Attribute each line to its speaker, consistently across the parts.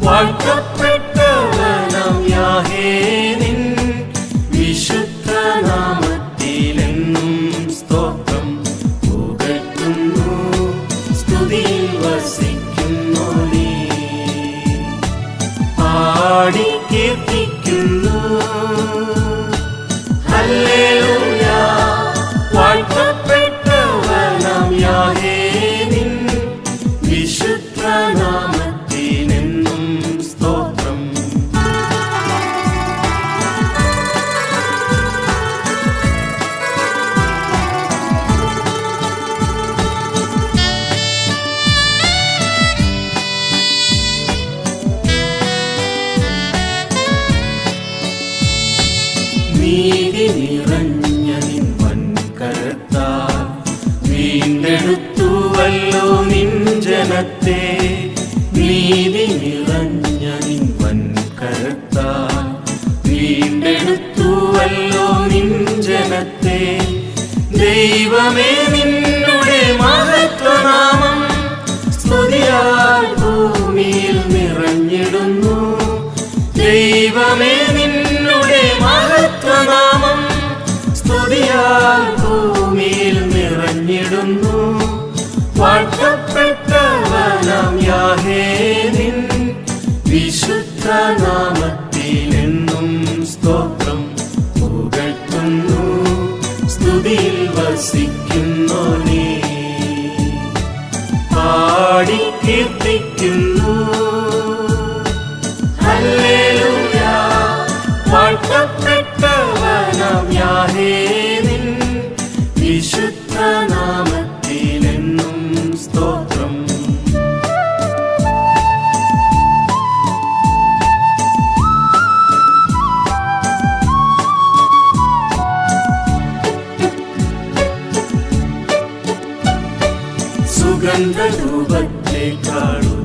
Speaker 1: വാഴ്ത്തപ്പെട്ടവനാം യാഹേ നിൻ വിശുദ്ധ നാമത്തിലെന്നും സ്തോത്രം പുകഴ്ത്തുന്നു. സ്തുതിയിൽ വസിക്കുന്നു നീ, പാടി കീർത്തിക്കുന്നു. ഹല്ലേലൂയ. വാഴ്ത്തപ്പെട്ടവനാം യാഹേ നിൻ വിശുദ്ധ നാമത്തിനെന്നും സ്തോത്രം. നീതി നിറഞ്ഞ നിൻ വൻകരത്താൽ വീണ്ടെടുത്തുവല്ലോ നിൻ ജനത്തെ. നീതി നിറഞ്ഞ നിൻ വൻകരത്താൽ വീണ്ടെടുത്തുവല്ലോ നിൻ ജനത്തെ. ദൈവമേ നിന്നുടെ മഹത്വനാമം സ്തുതിയാൽ ഭൂമിയിൽ നിറഞ്ഞിടുന്നു. ദൈവമേ നിന്നുടെ മഹത്വനാമം സ്തുതിയാൽ ഭൂമിയിൽ നിറഞ്ഞിടുന്നു. വാഴ്ത്തപ്പെട്ടവനാം യാഹേ നിൻ വിശുദ്ധ നാമത്തിലെന്നും സ്തോത്രം പുകഴ്ത്തുന്നു. സ്തുതിയിൽ വസിക്കുന്നു നീ, പാടി കീർത്തിക്കുന്നു. ഹല്ലേലൂയ. വാഴ്ത്തപ്പെട്ടവനാം യാഹേ നിൻ വിശുദ്ധ നാമത്തിലെന്നും സ്തോത്രം.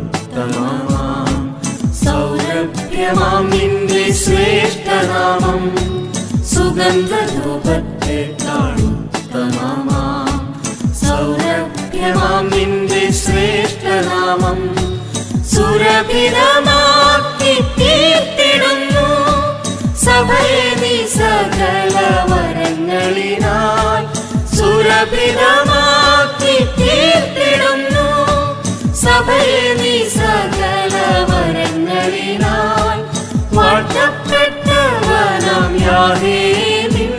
Speaker 1: സുഗന്ധധൂപത്തെക്കാളുത്തമമാം സൗരഭ്യമാം നിന്റെ ശ്രേഷ്ഠനാമം. സുഗന്ധധൂപത്തെക്കാളുത്തമമാം സൗരഭ്യമാം നിന്റെ ശ്രേഷ്ഠനാമം. സുരഭിതമാക്കി തീർത്തിടുന്നു സഭയെ നീ സകല വരങ്ങളിനാൽ. സുരഭിതമാക്കി തീർത്തിടുന്നു സഭയെ നീ സകല വരങ്ങളിനാൽ. വാഴ്ത്തപ്പെട്ടവനാം യാഹേ നിൻ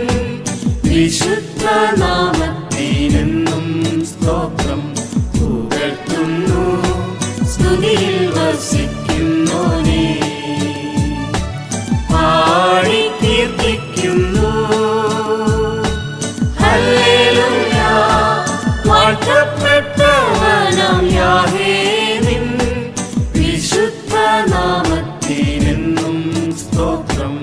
Speaker 1: വിശുദ്ധ നാമത്തിനെന്നും സ്തോത്രം പുകഴ്ത്തുന്നു. സ്തുതിയിൽ വസിക്കുന്നു നീ, പാടി കീർത്തിക്കുന്നു. ഹല്ലേലൂയ. വാഴ്ത്തപ്പെട്ടവനാം യാഹേ നിൻ വിശുദ്ധ നാമത്തിനെന്നും സ്തോത്രം.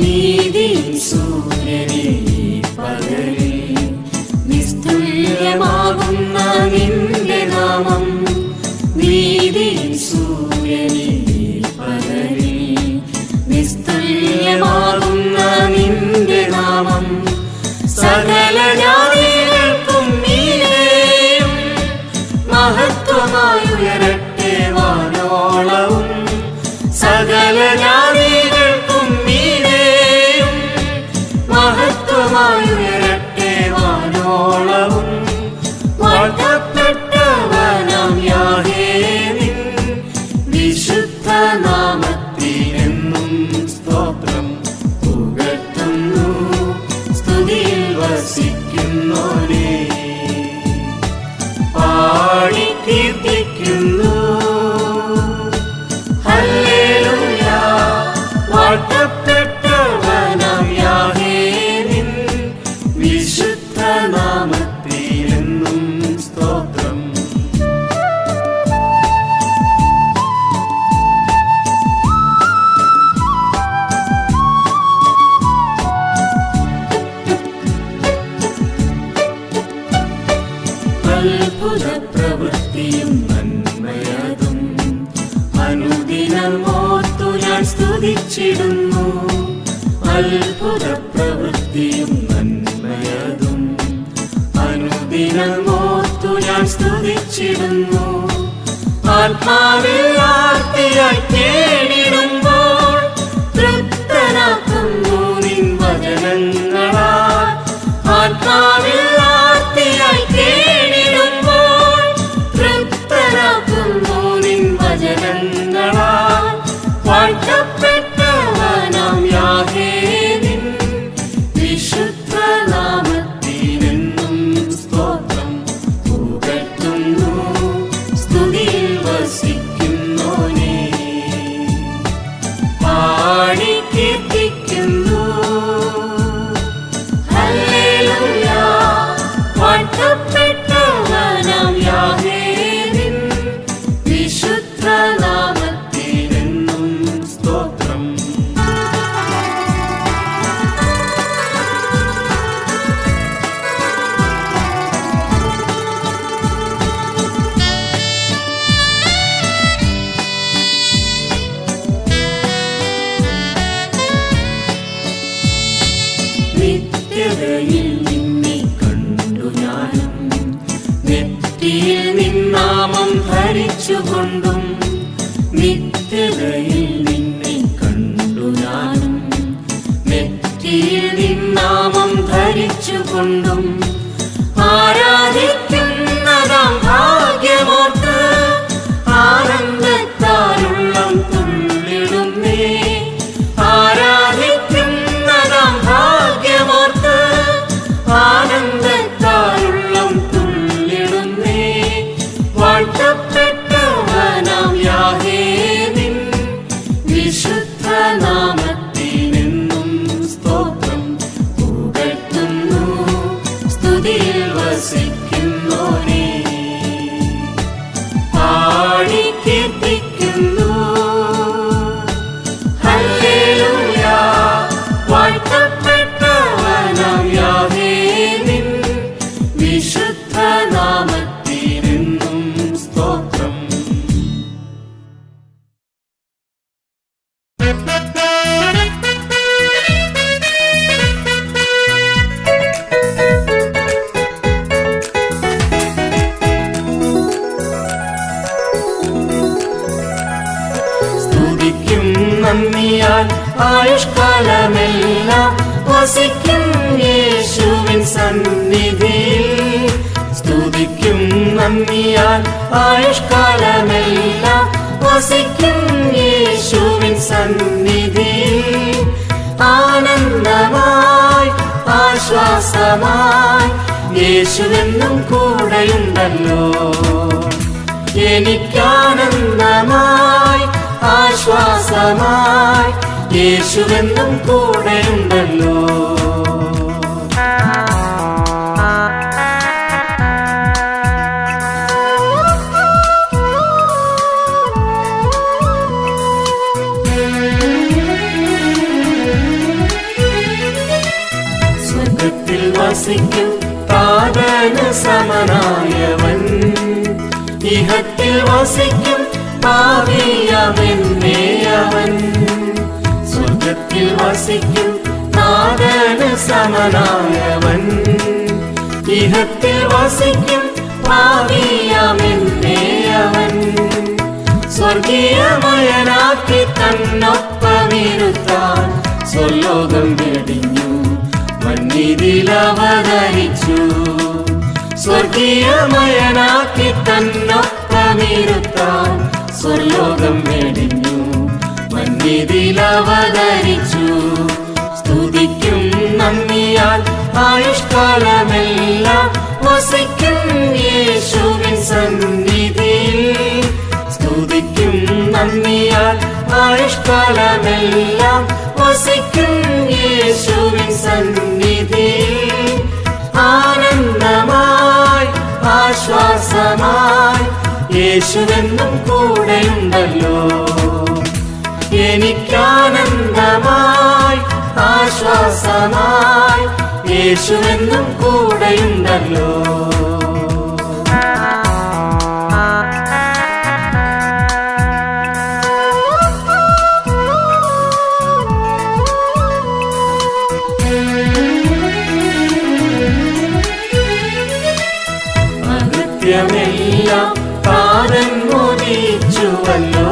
Speaker 1: നീതി സൂര്യനെ പകലിൽ നിസ്തുല്യമാകുന്ന നിന്റെ നാമം. നീതി സൂര്യനെ പകലിൽ നിസ്തുല്യമാകുന്ന നിന്റെ നാമം. സകല ജാതികൾക്കും മീതെയും മഹത്വമായുയരട്ടെ വാനോളവും. സകല ജാതികൾക്കും മീതെയും മഹത്വമായുയരട്ടെ വാനോളവും. വാഴ്ത്തപ്പെട്ടവനാം യാഹേ നിൻ വിശുദ്ധ നാമത്തിനെന്നും സ്തോത്രം പുകഴ്ത്തുന്നു. സ്തുതിയിൽ വസിക്കുന്നു നീ, പാടി കീർത്തിക്കുന്നു. ഹല്ലേലൂയ. വാഴ്ത്തപ്പെട്ടവനാം യാഹേ നിൻ വിശുദ്ധ നാമത്തിലെന്നും സ്തോത്രം. അത്ഭുത പ്രവൃത്തിയും നന്മ സ്തുതിച്ചിടുന്നു. അത്ഭുത പ്രവൃത്തിയും നന്മയതും അനുദിനമോർത്തു ഞാൻ സ്തുതിച്ചിടുന്നു. ആത്മാവിൽ ആർത്തിയായി തേടിടുമ്പോൾ തൃപ്തനാക്കുന്നു നിൻ വചനങ്ങളാൽ. ആത്മാവിൽ ആർത്തിയായി തേടിടുമ്പോൾ തൃപ്തനാക്കുന്നു നിൻ വചനങ്ങളാൽ. വാഴ്ത്തപ്പെട്ടവനാം യാഹേ നിൻ വിശുദ്ധ നാമത്തിനെന്നും സ്തോത്രം. പുകഴ്ത്തുന്നു സ്തുതിയിൽ വസിക്കുന്നോനേ, പാടി കീർത്തിക്കുന്നു. ഹല്ലേലൂയ. വാഴ്ത്തപ്പെട്ടവനാം യാഹേ നിൻ വിശുദ്ധ നാമത്തിനെന്നും സ്തോത്രം. നിത്യതയിൽ നിന്നെ കണ്ടു ഞാനും നെറ്റിയിൽ നിന്നാമം ധരിച്ചുകൊണ്ടും. നിത്യതയിൽ നിന്നെ കണ്ടു ഞാനും നെറ്റിയിൽ നിന്നാമം ധരിച്ചുകൊണ്ടും. ആരാധിക്കുന്നതാം ഭാഗ്യമോർത്ത് ആനന്ദത്താലുള്ളം തുള്ളിടുന്നേ. ആരാധിക്കുന്നതാം ഭാഗ്യമോർത്ത് ആനന്ദത്താലുള്ളം തുള്ളിടുന്നേ. വാഴ്ത്തപ്പെട്ടവനാം യാഹേ നിൻ വിശുദ്ധ നാമത്തിനെന്നും സ്തോത്രം. പുകഴ്ത്തുന്നു സ്തുതിയിൽ വസിക്കുന്നോനേ, പാടി കീർത്തിക്കുന്നു. ഹല്ലേലൂയ. വാഴ്ത്തപ്പെട്ടവനാം യാഹേ നിൻ വിശുദ്ധ നാമത്തിനെന്നും സ്തോത്രം. സ്തുതിക്കും നന്ദിയാൽ ആയുഷ്കാലമെല്ലാം വസിക്കും യേശുവിൻ സന്നിധിയിൽ. സ്തുതിക്കും നന്ദിയാൽ ആയുഷ്കാലമെല്ലാം വസിക്കും യേശുവിൻ സന്നിധിയിൽ. ആനന്ദമായി ആശ്വാസമായി യേശുവെന്നും കൂടെയുണ്ടല്ലോ. എനിക്കാനന്ദമായി ആശ്വാസമായി യേശുവെന്നും കൂടെയുണ്ടല്ലോ. സ്വർഗത്തിൽ വസിക്കും താതന് സമനായവൻ, ഇഹത്തിൽ വസിക്കും പാപിയാമെന്നേ അവൻ. സ്വർഗത്തിൽ വസിക്കും താതന് സമനായവൻ, ഇഹത്തിൽ വസിക്കും പാപിയാമെന്നേ അവൻ. സ്വർഗീയമയനാക്കി തന്നൊപ്പമിരുത്താൻ സ്വർലോകം വെടിഞ്ഞു മന്നിതിലവതരിച്ചു. സ്വർഗീയമയനാക്കി തന്നൊപ്പമിരുത്താൻ സ്വർലോകം വെടിഞ്ഞു മന്നിതിലവതരിച്ചു. സ്തുതിക്കും നന്ദിയാൽ ആയുഷ്കാലമെല്ലാം വസിക്കും യേശുവിൻ സന്നിധിയിൽ. സ്തുതിക്കും നന്ദിയാൽ ആയുഷ്കാലമെല്ലാം വസിക്കും യേശുവിൻ സന്നിധിയിൽ. ആനന്ദമായി ആശ്വാസമായി യേശുവെന്നും കൂടെയുണ്ടല്ലോ. എനിക്കാനന്ദമായി ആശ്വാസമായി യേശുവെന്നും കൂടെയുണ്ടല്ലോ. അകൃത്യമെല്ലാം താതൻ മോചിച്ചുവല്ലോ.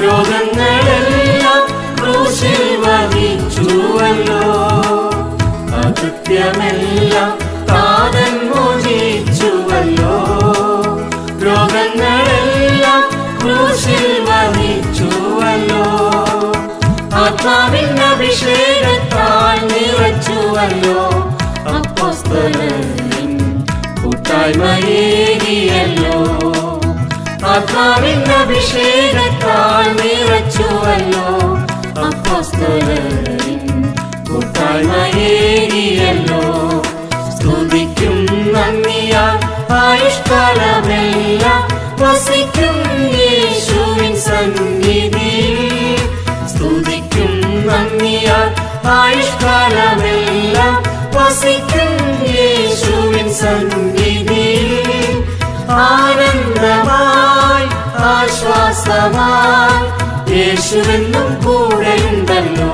Speaker 1: രോഗങ്ങളെല്ലാം ക്രൂശിൽ വഹിച്ചുവല്ലോ. അകൃത്യമെല്ലാം താതൻ മോചിച്ചുവല്ലോ. രോഗങ്ങളെല്ലാം ക്രൂശിൽ വഹിച്ചുവല്ലോ. ആത്മാവിൻ അഭിഷേകത്താൽ നിറച്ചുവല്ലോ. അപ്പോസ്തലരിൻ കൂട്ടായ്മയേകിയല്ലോ. ആത്മാവിൻ അഭിഷേകത്താൽ നിറച്ചുവല്ലോ. അപ്പോസ്തലരിൻ കൂട്ടായ്മയേകിയല്ലോ. സ്തുതിക്കും നന്ദിയാൽ ആയുഷ്കാലമെല്ലാം വസിക്കും യേശുവിൻ സന്നിധിയിൽ. സ്തുതിക്കും നന്ദിയാൽ ആയുഷ്കാലമെല്ലാം വസിക്കും യേശുവിൻ സന്നിധിയിൽ. ആനന്ദമായി ആശ്വാസമായി യേശുവെന്നും കൂടെയുണ്ടല്ലോ.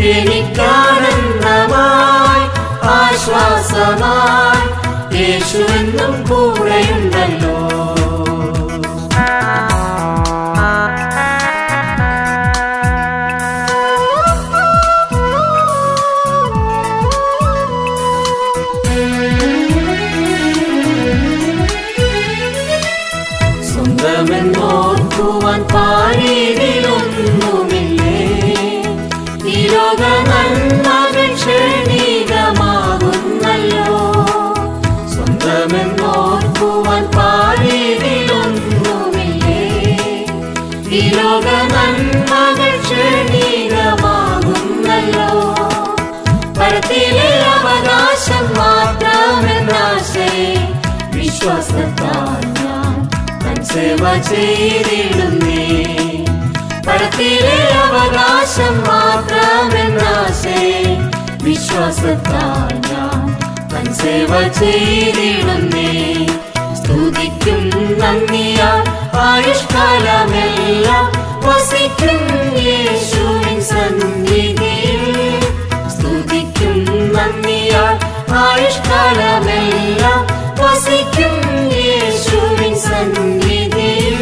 Speaker 1: എനിക്കാനന്ദമായി ആശ്വാസമായി യേശുവെന്നും കൂടെയുണ്ടല്ലോ. സ്വന്തമെന്നോർക്കുവാൻ പാരിതിലൊന്നുമില്ലേ. ഈ ലോക നന്മകൾ ക്ഷണികമാകുന്നല്ലോ. സ്വന്തമെന്നോർക്കുവാൻ പാരിതിലൊന്നുമില്ലേ. ഈ ലോക നന്മകൾ ക്ഷണികമാകുന്നല്ലോ. പരത്തിലെ അവകാശം മാത്രമെന്നാശയെ വിശ്വാസത്താൽ സേവ ചെയ്തിടുന്നേ. പരത്തിലെ അവകാശം മാത്രമെന്നാശയെ വിശ്വാസത്താൽ ഞാൻ സേവ ചെയ്തിടുന്നേ. സ്തുതിക്കും നന്ദിയാൽ ആയുഷ്കാലമെല്ലാം വസിക്കും യേശുവിൻ സന്നിധിയിൽ. സ്തുതിക്കും നന്ദിയാൽ ആയുഷ്കാലമെല്ലാം വസിക്കും യേശുവിൻ സന്നിധിയിൽ.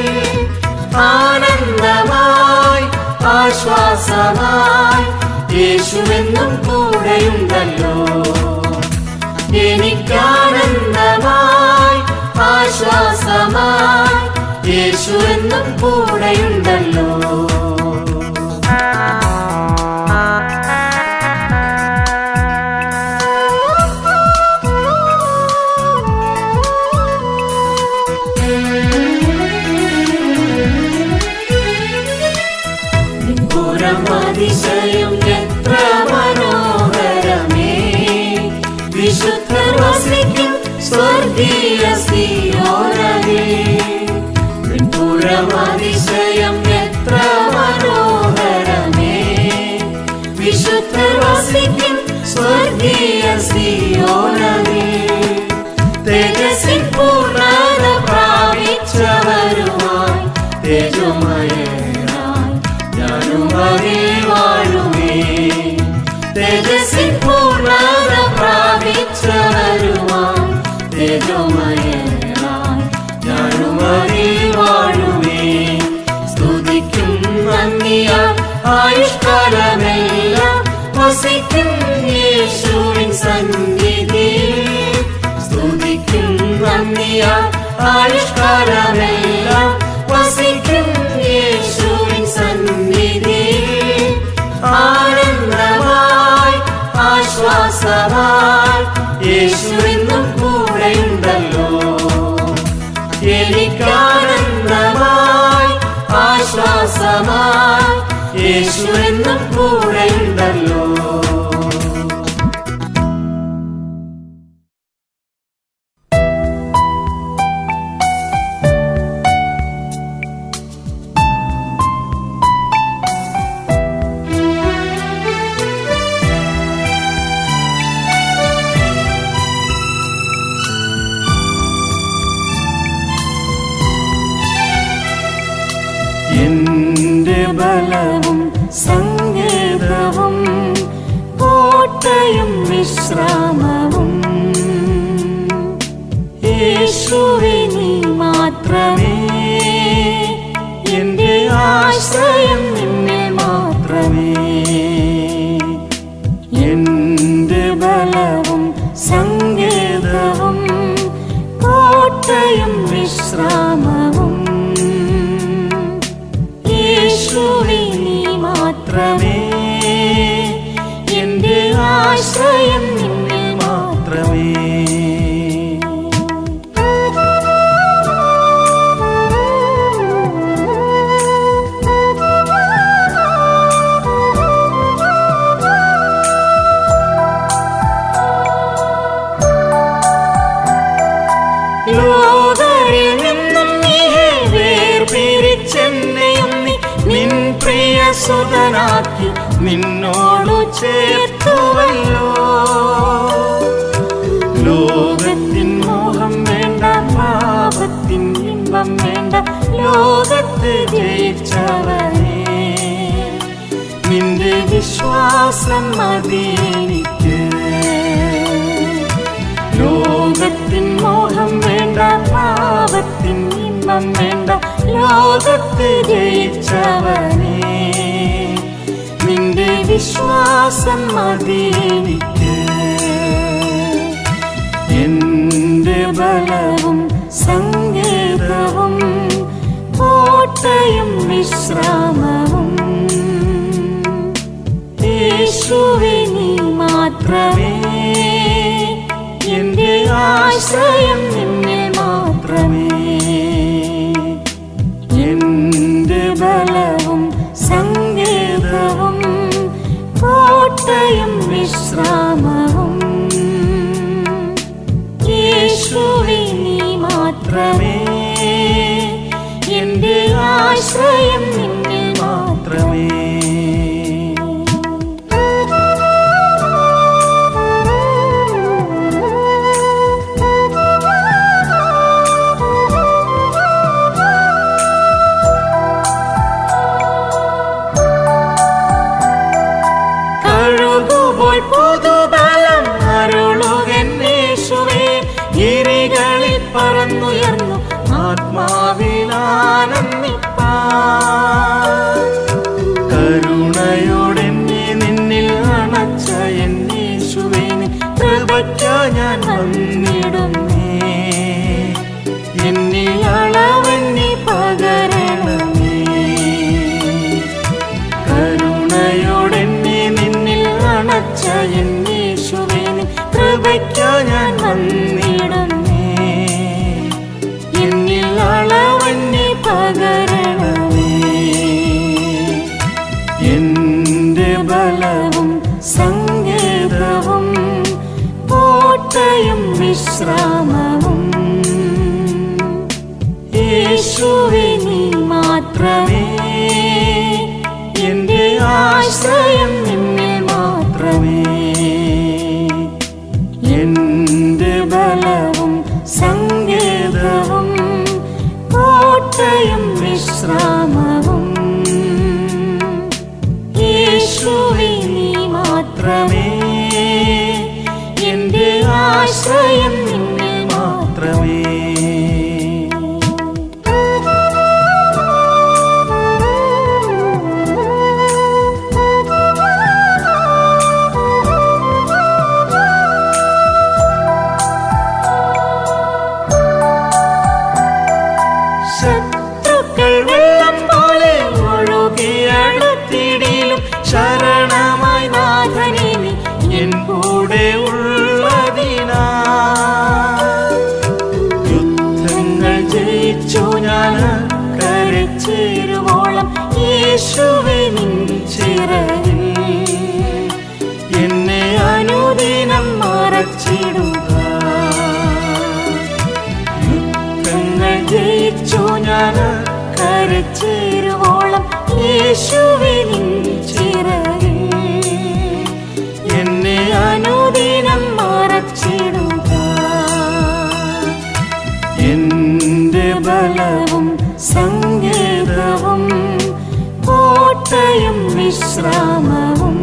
Speaker 1: ആനന്ദമായി ആശ്വാസമായി യേശുവെന്നും കൂടെയുണ്ടല്ലോ. എനിക്കാനന്ദമായി ആശ്വാസമായി യേശുവെന്നും കൂടെയുണ്ടല്ലോ. അതിശയം എത്ര മനോഹരമേ. വിശുദ്ധർ വസിക്കും സ്വർഗീയ സിയോനിൽ. അതിശയം എത്ര മനോഹരമേ. വിശുദ്ധർ വസിക്കും സ്വർഗീയ സിയോനിൽ. തേജസ്സിൻ പൂർണ്ണത പ്രാപിച്ചവരുമായി തേജോമയനായി ഞാനും അതിൽ വാഴുമേ. തേജസ്സിൻ പൂർണ്ണത പ്രാപിച്ചവരുമായി തേജോമയനായി ഞാനും അതിൽ വാഴുമേ. സ്തുതിക്കും നന്ദിയാൽ ആയുഷ്കാലമെല്ലാം വസിക്കും യേശുവിൻ സന്നിധിയിൽ. സ്തുതിക്കും നന്ദിയാൽ ആയുഷ്കാലമെല്ലാം വസിക്കും യേശുവിൻ സന്നിധിയിൽ. ആനന്ദമായി ആശ്വാസമായി യേശുവെന്നും കൂടെയുണ്ടല്ലോ. എനിക്കാനന്ദമായി ആശ്വാസമായി യേശുവെന്നും കൂടെയുണ്ടല്ലോ. എന്റെ ബലവും സങ്കേതവും യേശുവേ നീ മാത്രമേ, എന്റെ ആശ്രയം നിന്നിൽ മാത്രമേ. എന്റെ ബലവും സങ്കേതവും കോട്ടയും വിശ്രാമവും യേശുവേ നീ മാത്രമേ, എന്റെ ആശ്രയം നിന്നിൽ മാത്രമേ. ലോകരിൽ നിന്നും നീയെ വേർപിരിച്ചെന്നെയും നിൻ പ്രിയ സുതനാക്കി നിന്നോടു ചേർത്തുവല്ലോ. ലോകത്തിൻ മോഹം വേണ്ട, പാപത്തിൻ ഇമ്പം വേണ്ട, ലോകത്തെ ജയിച്ചവനേ, നിന്റെ വിശ്വാസം മതി എനിക്ക്. ലോകത്തിൻ മോഹം വേണ്ട, പാപത്തിൻ ഇമ്പം വേണ്ട, ലോകത്തെ ജയിച്ചവനേ, നിന്റെ വിശ്വാസം മതി എനിക്ക്. എന്റെ ബലവും സങ്കേതവും കോട്ടയും വിശ്രാമവും യേശുവേ നീ മാത്രമേ, എന്റെ ആശ്രയം നിന്നിൽ മാത്രമേ. എന്റെ ബലവും സങ്കേതവും കോട്ടയും വിശ്രാമവും യേശുവേ നീ മാത്രമേ, എന്റെ ആശ്രയം നിന്നിൽ മാത്രമേ. പുതുബലം അരുളുകന്നേശുവേ, ഗിരികളിൽ പറന്നുയർന്നു ആത്മാവിൽ ആനന്ദിപ്പാൻ. കരുണയോടെന്നെ നിന്നിൽ അണച്ച എന്നേശുവേ, കൃപയ്ക്കാ ഞാൻ വന്നിടുന്നേ. എന്നിൽ അളവെന്നെ പകരണമേ. കരുണയോടെന്നെ നിന്നിൽ അണച്ച എന്നേശുവേ, കൃപയ്ക്കാ ഞാൻ വന്നിടുന്നേ. എന്നിൽ അളവെന്നെ പകരണമേ. എന്റെ ബലവും സങ്കേതവും കോട്ടയും വിശ്രാമവും യേശുവേ നീ മാത്രമേ, എന്റെ ആശ്രയം നിന്നിൽ മാത്രമേ. എന്റെ ബലവും സങ്കേതവും കോട്ടയും വിശ്രാമവും യേശുവേ നീ മാത്രമേ, എന്റെ ആശ്രയം നിന്നിൽ മാത്രമേ. ശത്രുക്കൾ വെള്ളം പോലെ ഒഴുകിയടുത്തിടിലും ശരണമായി നാഥനേ നീ എൻ കൂടെ ഉള്ളതിനാൽ. യുദ്ധങ്ങൾ ജയിച്ചു ഞാൻ കരച്ചേരുവോളം യേശുവേ നിൻ ചിറകിൽ എന്നെ അനുദിനം മറച്ചിടുക. ജയിച്ചു ഞാൻ കരച്ചേരുവോളം യേശുവേ നിൻ ചിറകിൽ എന്നെ അനുദിനം മറച്ചിടുക. എന്റെ ബലവും സങ്കേതവും കോട്ടയും വിശ്രാമവും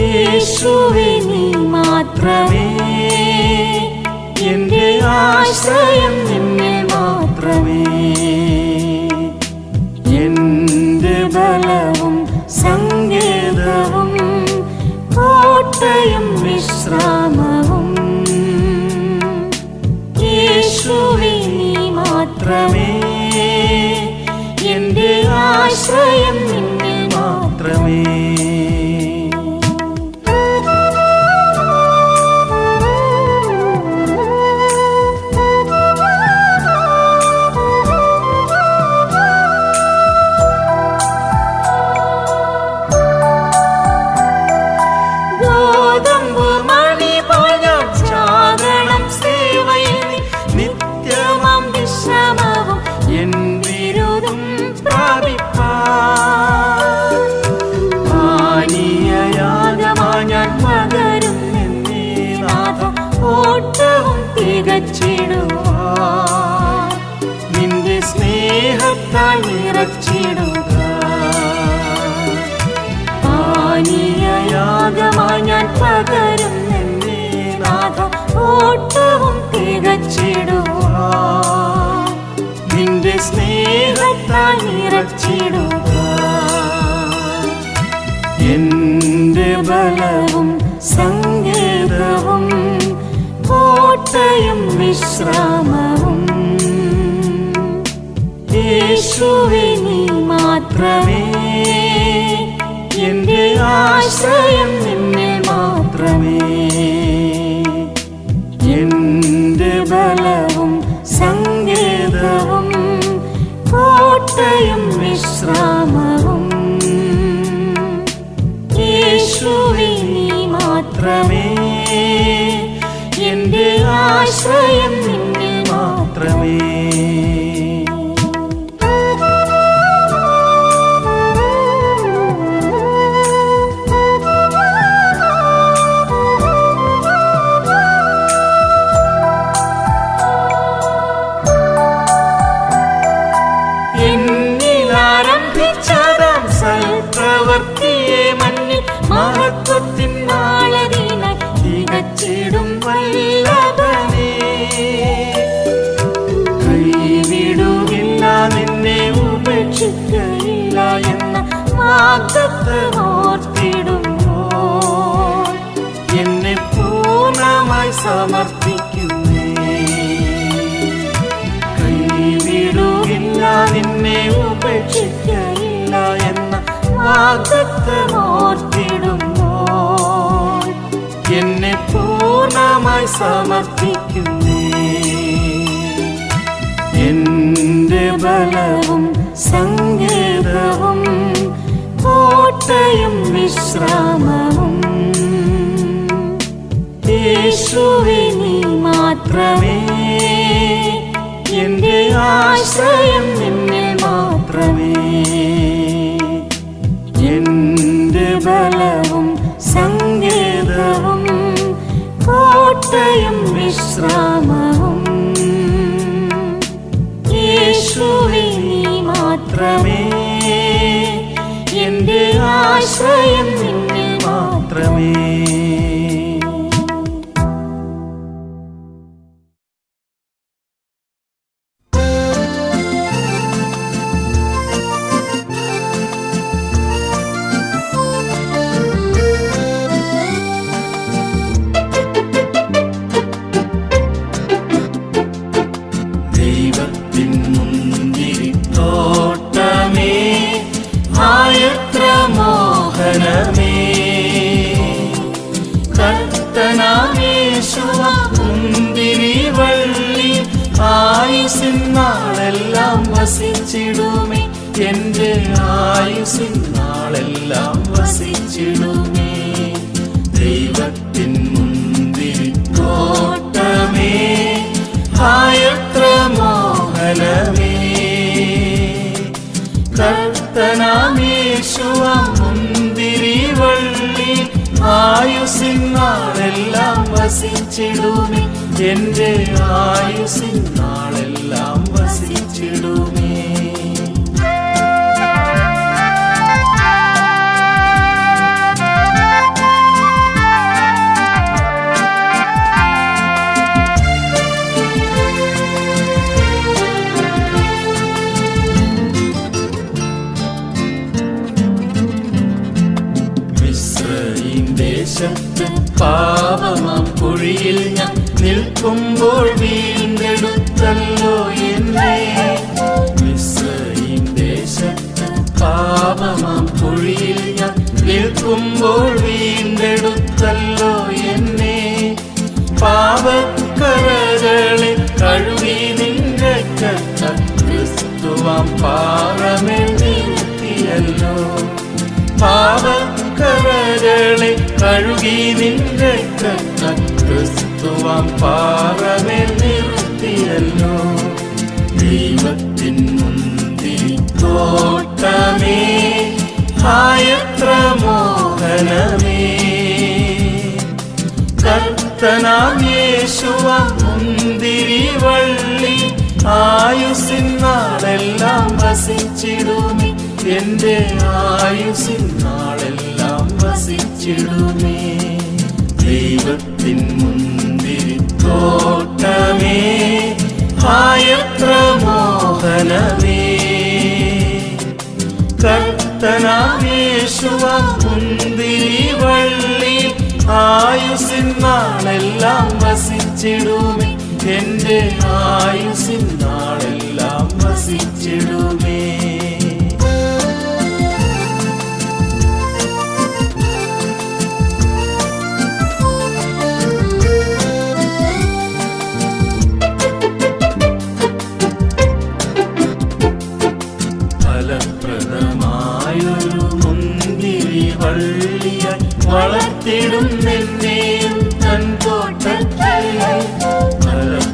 Speaker 1: യേശുവേ നീ മാത്രമേ, എന്റെ സ്നേഹത്താൽ നിറച്ചിടുക. പാനീയയാഗമായി ഞാൻ പകരും നിന്നെ നാഥ, ഓട്ടവും തികച്ചിടുക. നിന്റെ സ്നേഹത്താൽ നിറച്ചിടുക. എന്റെ ബലവും സങ്കേതവും കോട്ടയും വിശ്രാമവും യേശുവേ നീ മാത്രമേ. എന്റെ ആശ്രയം നിന്നിൽ മാത്രമേ. എന്റെ ബലവും സങ്കേതവും കോട്ടയും വിശ്രാമവും യേശുവേ നീ മാത്രമേ. എന്റെ ആശ്രയം നിന്നിൽ മാത്രമേ. എന്നിലാരംഭിച്ചതാം സൽപ്രവൃത്തിയെ മന്നിൽ മഹത്വത്തിൻ നാളതിനായി തികച്ചിടും വല്ലഭനേ. കൈവിടുകില്ല, നിന്നെ ഉപേക്ഷിക്കയില്ല എന്ന വാഗ്ദത്തമോർത്തിടുമ്പോൾ എന്നെ പൂർണ്ണമായി സമർപ്പിക്കുന്നേ. കൈവിടുകില്ല, നിന്നെ ഉപേക്ഷിക്കയില്ല എന്ന വാഗ്ദത്തമോർത്തിടുമ്പോൾ എന്നെ പൂർണ്ണമായി സമർപ്പിക്കുന്നേ. എന്റെ ബലവും സങ്കേതവും കോട്ടയും വിശ്രാമവും യേശുവേ നീ മാത്രമേ. എന്റെ ആശ്രയം നിന്നിൽ മാത്രമേ. എന്റെ ബലവും സങ്കേതവും കോട്ടയും വിശ്രാമവും യേശുവേ നീ മാത്രമേ. എന്റെ ആശ്രയം നിന്നിൽ മാത്രമേ. ദൈവത്തിൻ മുന്തിരിത്തോട്ടമേ, ആയത്ര മോഹനമേ. കർത്തനാമേശുവ മുന്തിരിവള്ളി ആയുസ്സിൻ നാളെല്ലാം വസിച്ചിടുമേ. എന്റെ ആയുസ്സിൻ നാളെല്ലാം വസിച്ചിടുമേ. ദൈവത്തിൻ മുന്തിരിത്തോട്ടമേ, ആയത്ര മോഹനമേ. കർത്തനാമേശുവ മുന്തിരിവള്ളി ആയുസ്സിൻ നാളെല്ലാം വസിച്ചിടുമേ. എന്റെ ആയുസ്സിൻ നാളെല്ലാം വസിച്ചിടുമേ. ദേശത്ത് പാപമാം കുഴിയിൽ ഞാൻ നിൽക്കുമ്പോൾ വീണ്ടെടുത്തല്ലോ എന്നെ. മിസ്രയീം ദേശത്ത് പാപമാം കുഴിയിൽ ഞാൻ നിൽക്കുമ്പോൾ വീണ്ടെടുത്തല്ലോ എന്നെ. പാപക്കറകളെ കഴുകി നിന്റെ കത്ത ക്രിസ്തുവാം പാറമേൽ നിർത്തിയല്ലോ. പാപക്കറകളെ കഴുകി നിന്റെ കത്ത ക്രിസ്തുവാം പാറമേൽ നിർത്തിയല്ലോ. ദൈവത്തിൻ മുന്തിരിത്തോട്ടമേ, ആയത്ര മോഹനമേ. കർത്തനാം യേശുവ മുന്തിരിവള്ളി ആയുസ്സിൻ നാളെല്ലാം വസിച്ചിടുമേ എന്റെ ആയുസ്സിൻ നാളെല്ലാം വസിച്ചിടുമേ ദൈവത്തിൻ മുന്തിരിത്തോട്ടമേ ആയത്ര മോഹനമേ കർത്തനാം യേശുവാം മുന്തിരിവള്ളി ആയുസ്സിൻ നാളെല്ലാം വസിച്ചിടുമേ എന്റെ ആയുസ്സിൻ നാളെല്ലാം വസിച്ചിടുമേ ഫലപ്രദമായൊരു മുന്തിരിവള്ളിയായി വളർത്തിടും നിന്നെയും തൻ തോട്ടത്തിൽ ഫലപ്രദമായൊരു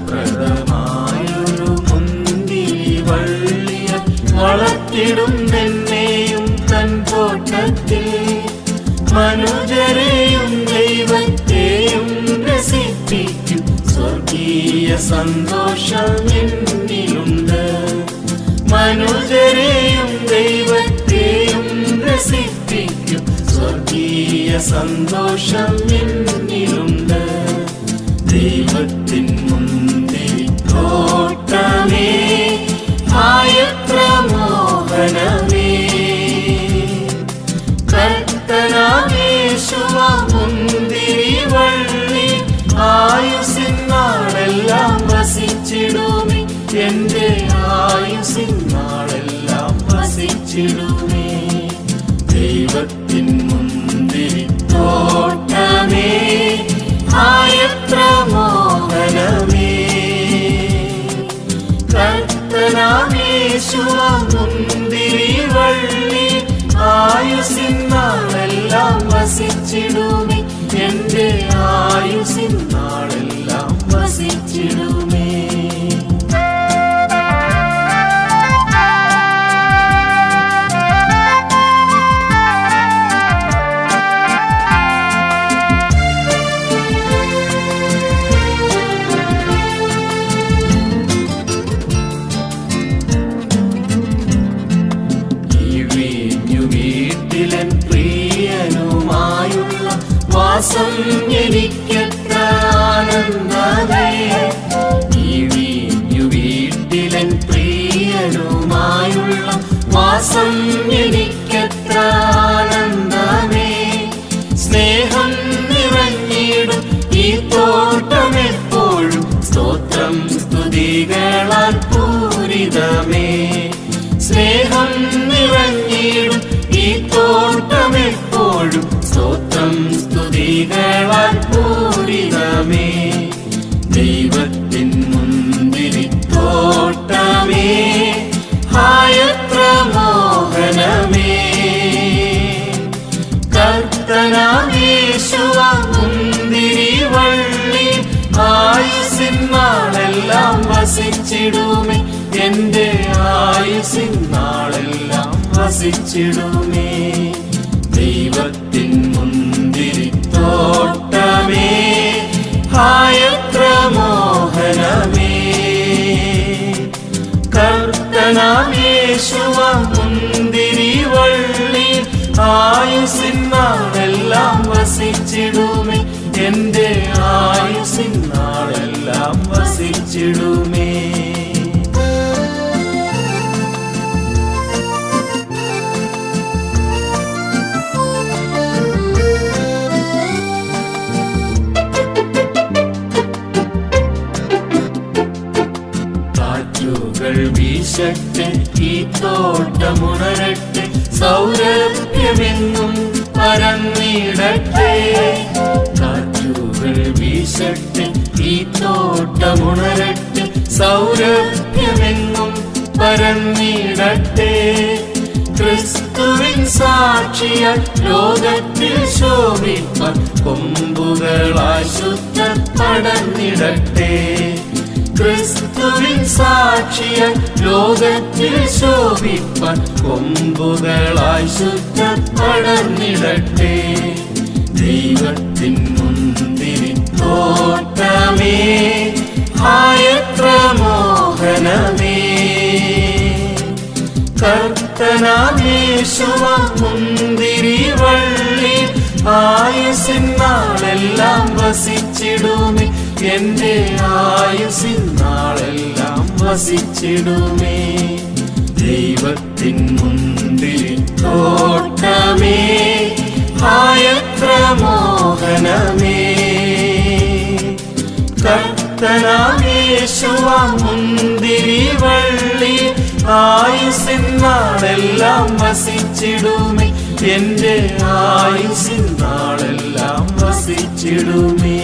Speaker 1: മുന്തിരിവള്ളിയായി വളർത്തിടും നിന്നെയും തൻ തോട്ടത്തിൽ മനുജരെയും ദൈവത്തെയും രസിപ്പിക്കും സ്വർഗീയ സന്തോഷം എന്നിലുണ്ട് മനുജരെയും ദൈവത്തെയും രസിപ്പിക്കും സ്വർഗീയ സന്തോഷം എന്നിലുണ്ട് ദൈവത്തിൻ മുന്തിരിത്തോട്ടമേ ആയത്ര മോഹനമേ കർത്തനാം യേശുവാം മുന്തിരിവള്ളി ആയുസ്സിൻ നാളെല്ലാം വസിച്ചിടുമേ എന്റെ ആയുസ്സിൻ നാളെല്ലാം വസിച്ചിടുമേ ദൈവത്തിൻ മുന്തിരിത്തോട്ടമേ ആയത്ര മോഹനമേ കർത്തനാം യേശുവാം മുന്തിരിവള്ളി ആയുസ്സിൻ നാളെല്ലാം വസിച്ചിടുമേ എന്റെ ആയുസ്സിൻ നാളെല്ലാം വസിച്ചിടുമേ വാസം എനിക്കെത്ര ആനന്ദമേ ഈ വീട്ടിലൻ പ്രിയനുമായുള്ള വാസം എനിക്കെത്ര ആനന്ദമേ സ്നേഹം നിറഞ്ഞിടും ഈ തോട്ടമെപ്പോഴും സ്തോത്രം സ്തുതികളാൽ പൂരിതമേ സ്നേഹം നിറഞ്ഞിടും ഈ തോട്ടമെപ്പോഴും സ്തോത്രം സ്തുതികളാൽ പൂരിതമേ ദൈവത്തിൻ മുന്തിരിത്തോട്ടമേ ആയത്ര മോഹനമേ കർത്തനാം യേശുവാം മുന്തിരിവള്ളി ആയുസ്സിൻ നാളെല്ലാം വസിച്ചിടുമേ എന്റെ ആയുസ്സിൻ നാളെല്ലാം വസിച്ചിടുമേ ദൈവത്തിൻ മുന്തിരിത്തോട്ടമേ ആയത്ര മോഹനമേ കർത്തനാം യേശുവാം മുന്തിരിവള്ളി ആയുസ്സിൻ നാളെല്ലാം വസിച്ചിടുമേ എന്റെ ആയുസ്സിൻ നാളെല്ലാം വസിച്ചിടുമേ വീശട്ടെ ഈ തോട്ടമുണരട്ടെ സൗരഭ്യമെന്നും പരന്നിടട്ടെ കാറ്റുകൾ വീശട്ടെ ഈ തോട്ടമുണരട്ടെ സൗരഭ്യമെന്നും പരന്നിടട്ടെ ക്രിസ്തുവിൻ സാക്ഷിയാൽ ലോകത്തിൽ ശോഭിപ്പാൻ കൊമ്പുകളായി ശുദ്ധർ പടർന്നിടട്ടെ ക്രിസ്തുവിൻ സാക്ഷിയാൽ ലോകത്തിൽ ശോഭിപ്പാൻ കൊമ്പുകളായി ശുദ്ധർ പടർന്നിടട്ടെ ദൈവത്തിൻ മുന്തിരിത്തോട്ടമേ ആയത്ര മോഹനമേ കർത്തനാമേശുവാം മുന്തിരി വള്ളി ആയുസ്സിൻ നാളെല്ലാം വസിച്ചിടുമേ എന്റെ ആയുസ്സിൻ നാളെല്ലാം വസിച്ചിടുമേ ദൈവത്തിൻ മുന്തിരി തോട്ടമേ ആയത്ര മോഹനമേ കർത്തനാമേശുവാം മുന്തിരി വള്ളി ആയുസ്സിൻ നാളെല്ലാം വസിച്ചിടുമേ എന്റെ ആയുസ്സിൻ നാളെല്ലാം വസിച്ചിടുമേ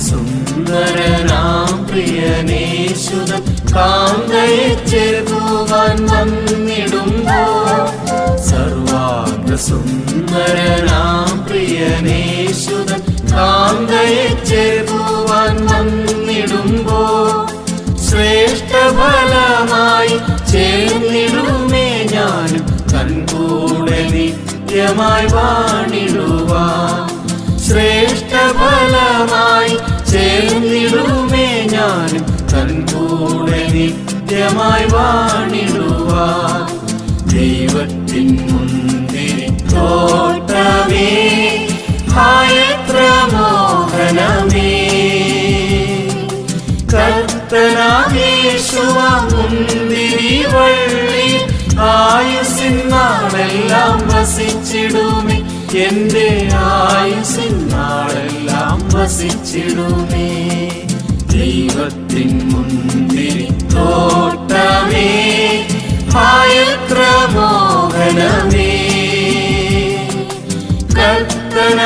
Speaker 1: സുന്ദരനാം പ്രിയനേശുതൻ കാന്തയെ ചേർക്കുവാൻ വന്നിടുമ്പോൾ സർവാംഗ സുന്ദരനാം പ്രിയനേശുതൻ കാന്തയെ ചേർക്കുവാൻ വന്നിടുമ്പോൾ ശ്രേഷ്ഠഫലമായി ചേർന്നിടുമേ ഞാനും തൻകൂടെ നിത്യമായി വാണിടുവാൻ ശ്രേഷ്ഠഫലമായി ചേർന്നിടുമേ ഞാനും തൻകൂടെ നിത്യമായി വാണിടുവാൻ ദൈവത്തിൻ മുന്തിരി തോട്ടമേ ആയത്ര മോഹനമേ കർത്തനാമേശുവാം മുന്തിരി വള്ളി ആയുസ്സിൻ നാളെല്ലാം വസിച്ചിടുമേ എന്റെ ആയുസ്സിൻ നാളെല്ലാം വസിച്ചിടുമേ ദൈവത്തിൻ മുന്തിരി തോട്ടമേ ആയത്ര മോഹനമേ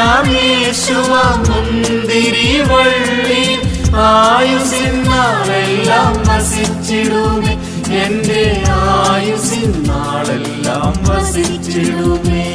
Speaker 1: കർത്തനാമേശുവാം മുന്തിരി വള്ളി ആയുസ്സിൻ നാളെല്ലാം വസിച്ചിടുമേ എന്റെ ആയുസ്സിൻ നാളെല്ലാം വസിച്ചിടുമേ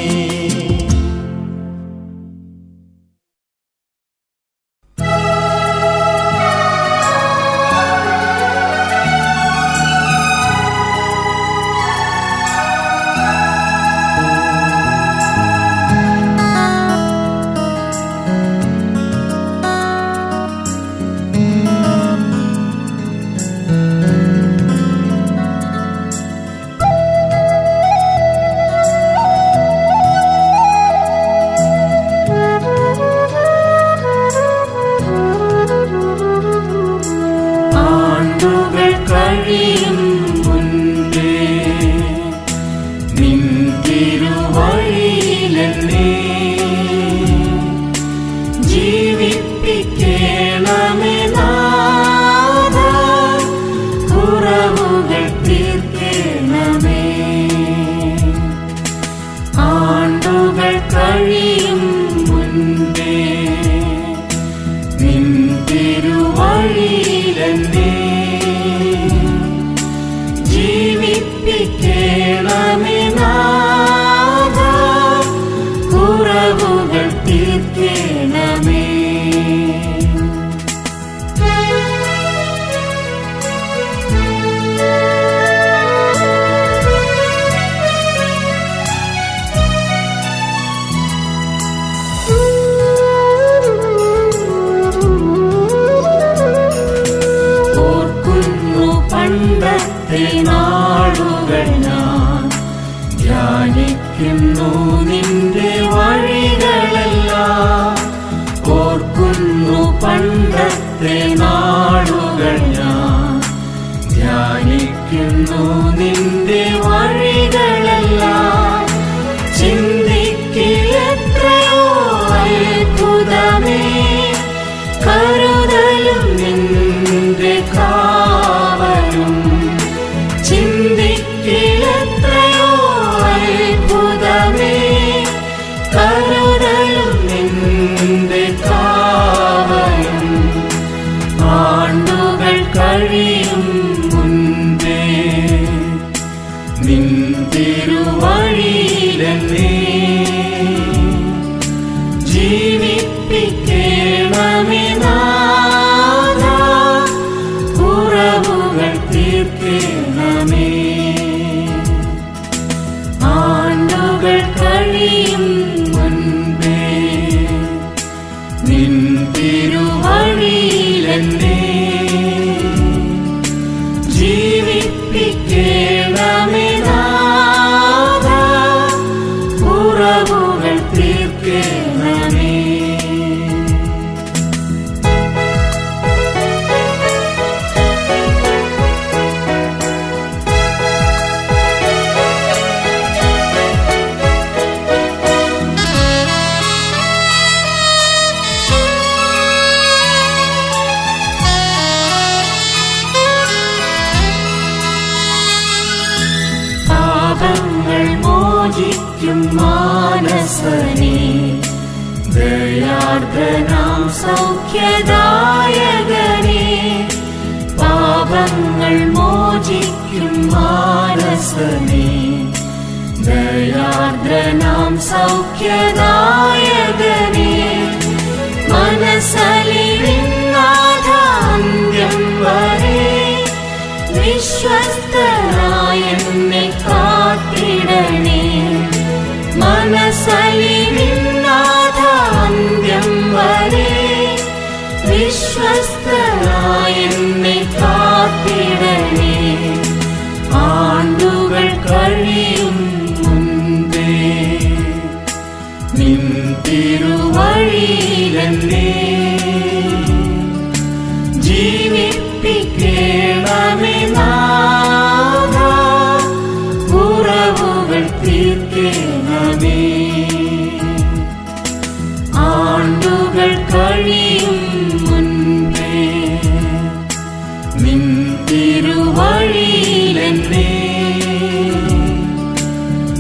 Speaker 2: നിന്റെ വഴികളെല്ലാം ഓർക്കുന്നു പണ്ടത്തെ നാളുകൾ ഞാൻ ധ്യാനിക്കുന്നു നിന്റെ വഴികളെല്ലാം ചിന്തിക്കെത്രയോ അത്ഭുതമേ കരുതലും നിന്റെ കാവലും ചിന്തിക്കെത്രയോ അത്ഭുതമേ ദയാർദ്രനാം സൗഖ്യദായകനേ, പാപങ്ങൾ മോചിക്കും മാനസനേ. ദയാർദ്രനാം സൗഖ്യദായകനേ, മനസ്സലിവിന്നാഥാന്ത്യം വരെ വിശ്വസ്തനായെന്നെ കാത്തിടണേ. മനസ്സലിവിന്നാഥാന്ത്യം വരെ വിശ്വസ്തനായെന്നെ കാത്തിടണേ. ആണ്ടുകൾ കഴിയും മുൻപേ നിൻ തിരുവഴിയിലെന്നെ ജീവിപ്പിക്കണമേ നാഥാ, കുറവുകൾ തീർക്കണമേ. ആണ്ടുകൾ കഴിയും മുൻപേ നിൻ തിരുവഴിയിലെന്നെ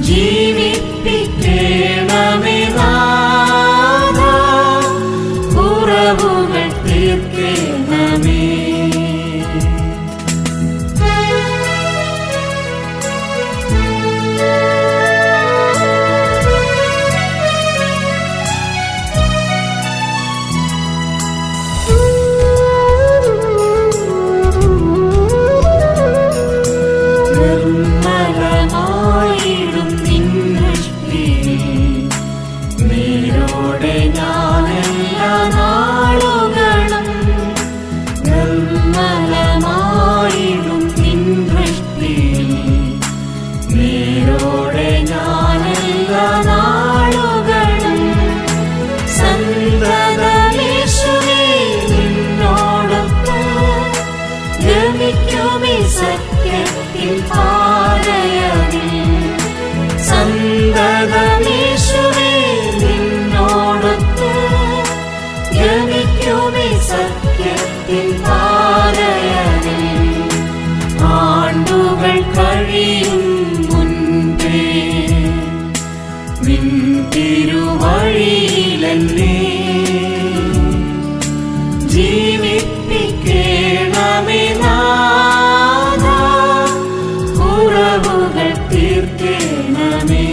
Speaker 2: ജീവിപ്പിക്കണമേ നാഥാ, കുറവുകൾ തീർക്കണമേ. നിർമ്മലമായിടും നിൻ ദൃഷ്ടി നീരോടെ ഞാനെല്ലാ നാളുകളും. നിർമ്മലമായിടും നിൻ ദൃഷ്ടി നീരോടെ ഞാനെല്ലാ നാളുകളും. സന്തതമേശുവേ നിന്നോടൊത്ത് ഗമിക്കുമീ സത്യത്തിൻ പാതയതിൽ. സന്തതമേശുവേ നിന്നോടൊത്ത് ഗമിക്കുമീ സത്യത്തിൻ പാതയതിൽ. ആണ്ടുകൾ കഴിയും മുൻപേ നിൻ തിരുവഴിയിലെന്നെ ജീവിപ്പിക്കണമേ നാഥാ, കുറവുകൾ തീർക്കണമേ.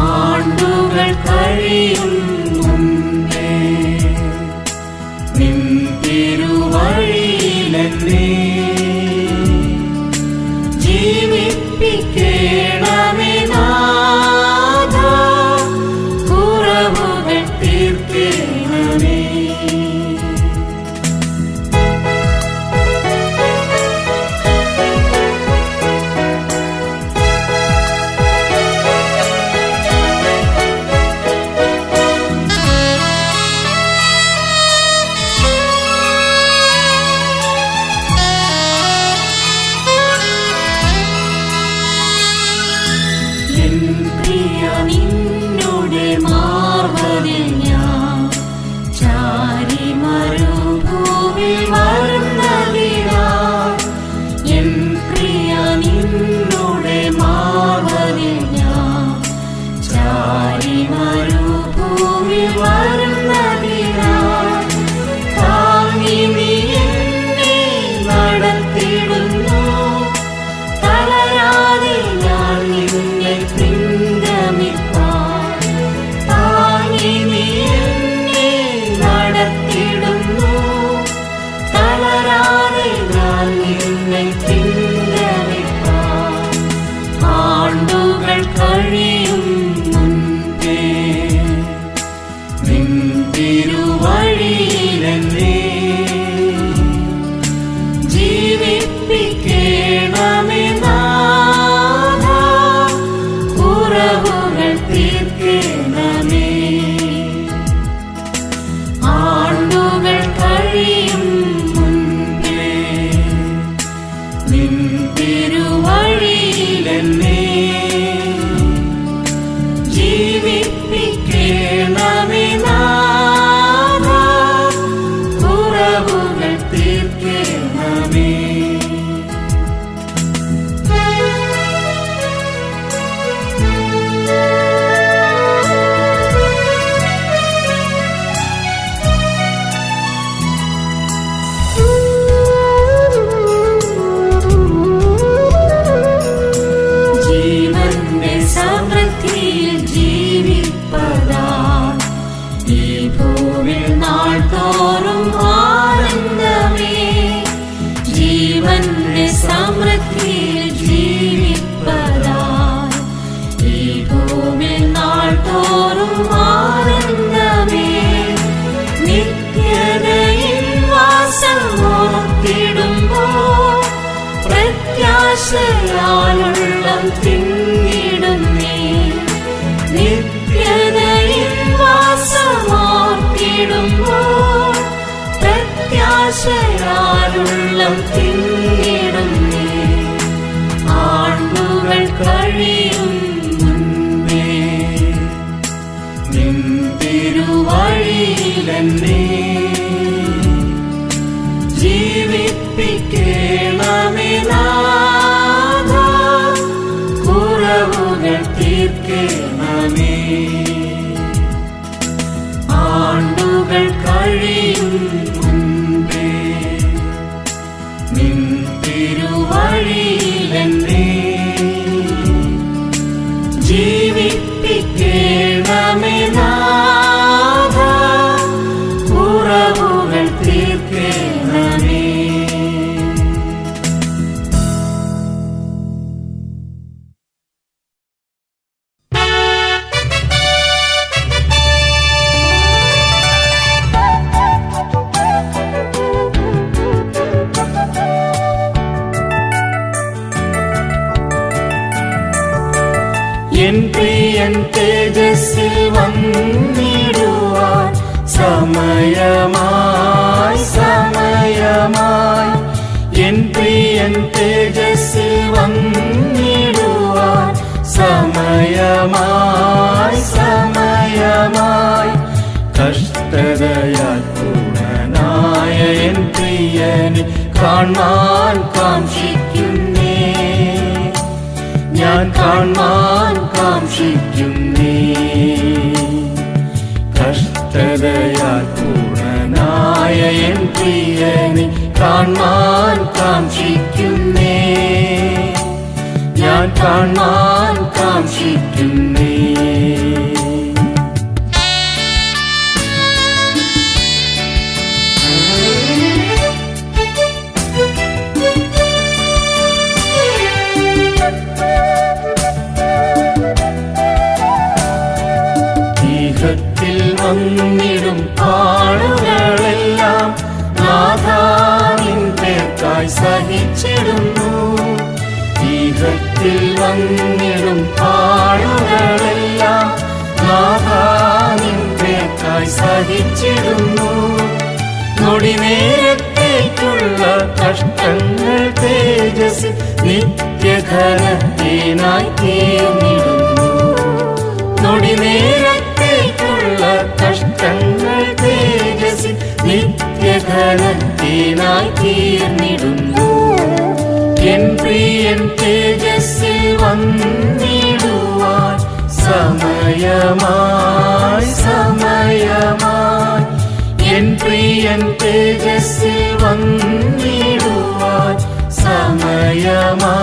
Speaker 2: ആണ്ടുകൾ കഴിയും മുൻപേ നിൻ തിരുവഴിയിലെന്നെ ജീവിപ്പിക്കണമേ നാഥാ, കുറവുകൾ തീർക്കണമേ. എൻ പ്രിയ നിന്നുടെ മാർവതിൽ ഞാൻ ചാരി മരുഭൂമിൽ വരുന്നതിനാൽ. എൻ പ്രിയ നിന്നുടെ മാർവതിൽ ഞാൻ ചാരി മരുഭൂമിൽ വരുന്നതിനാൽ. താങ്ങി നീ എന്നെ നടത്തിടുന്നു, തളരാതെ ഞാൻ നിന്നെ പിൻഗമിപ്പാൻ. താങ്ങി നീ എന്നെ നടത്തിടുന്നു, തളരാതെ ഞാൻ നിന്നെ പിൻഗമിപ്പാൻ. ആണ്ടുകൾ കഴിയും മുൻപേ നിൻ തിരുവഴിയിലെന്നെ ജീവിപ്പിക്കണമേ നാഥാ, കുറവുകൾ തീർക്കണമേ. ആണ്ടുകൾ കഴിയും മുൻപേ നിൻ തിരുവഴിയിലെന്നെ ജീവിപ്പിക്കണമേ നാഥാ, കുറവുകൾ തീർക്കണമേ. തോറും ആനന്ദമേ നിത്യതയിൽ വാസമോർത്തിടുമ്പോൾ പ്രത്യാശയാലുള്ളം തിങ്ങിടുന്നേ നിത്യതയിൽ വാസമോർത്തിടുമ്പോൾ പ്രത്യാശയാലുള്ളം തിങ്ങിടുന്നേ ആണ്ടുകൾ കഴിയും മുൻപേ നിൻ തിരുവഴിയിലെന്നെ ജീവിപ്പിക്കണമേ നാഥാ കുറവുകൾ തീർക്കണമേ ആണ്ടുകൾ കഴിയും മുൻപേ നിൻ തിരുവഴിയിലെന്നെ ജീവിപ്പിക്കണമേ നാഥാ കുറവുകൾ തീർക്കണമേ. എൻ പ്രിയൻ തേജസ്സിൽ വന്നിടുവാൻ സമയമായി സമയമായി എൻ പ്രിയൻ തേജസ്സിൽ വന്നിടുവാൻ സമയമായി സമയമായി കഷ്ടതയാൽ പൂർണ്ണനായ എൻ പ്രിയനെ കാണാൻ കാക്ഷിക്കുന്നേ ഞാൻ കാണാൻ കാക്ഷിക്കുന്നേ കഷ്ടതയാൽ പൂർണ്ണനായ എൻ പ്രിയനെ കാണാൻ കാക്ഷിക്കുന്നേ ഞാൻ കാണാൻ കാക്ഷിക്കുന്നേ. ഈഹത്തിൽ വന്നിടും പാടുകളെല്ലാം നാഥാ നിൻ പേർക്കായി സഹിച്ചിടുന്നു ഈഹത്തിൽ വന്നിടും പാടുകളെല്ലാം നാഥാ നിൻ പേർക്കായി സഹിച്ചിടുന്നു നൊടി നേരത്തേക്കുള്ള കഷ്ടങ്ങൾ തേജസ് നിത്യഘനത്തിനായി തീർന്നിടുന്നു നൊടി നേരത്തേക്കുള്ള കഷ്ടങ്ങൾ തേജസ് നിത്യഘനത്തിനായി തീർന്നിടുന്നു എൻ പ്രിയൻ തേജസ്സിൽ വന്നിടുവാൻ സമയമായി സമയമായി എൻ പ്രിയൻ തേജസ്സിൽ വന്നിടുവാൻ സമയമായി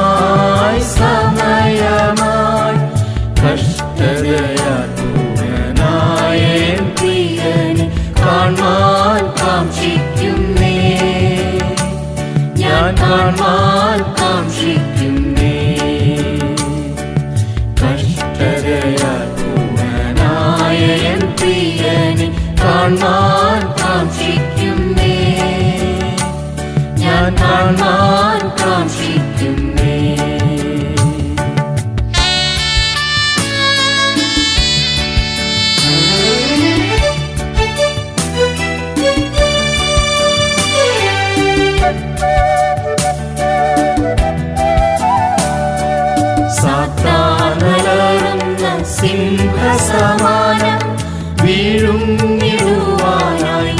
Speaker 2: സമയമായി കഷ്ടതയാൽ പൂർണ്ണനായ എൻ പ്രിയനെ കാണാൻ കാക്ഷിക്കുന്നേ ഞാൻ കാണാൻ കാക്ഷിക്കുന്നേ കഷ്ടതയാൽ പൂർണ്ണനായ എൻ പ്രിയനെ കാണാൻ കാക്ഷിക്കുന്നേ ഞാൻ കാണാൻ കാക്ഷിക്കുന്നേ. സാത്താനലറുന്ന സിംഹസമാനം വീഴുന്നിടുവാനായി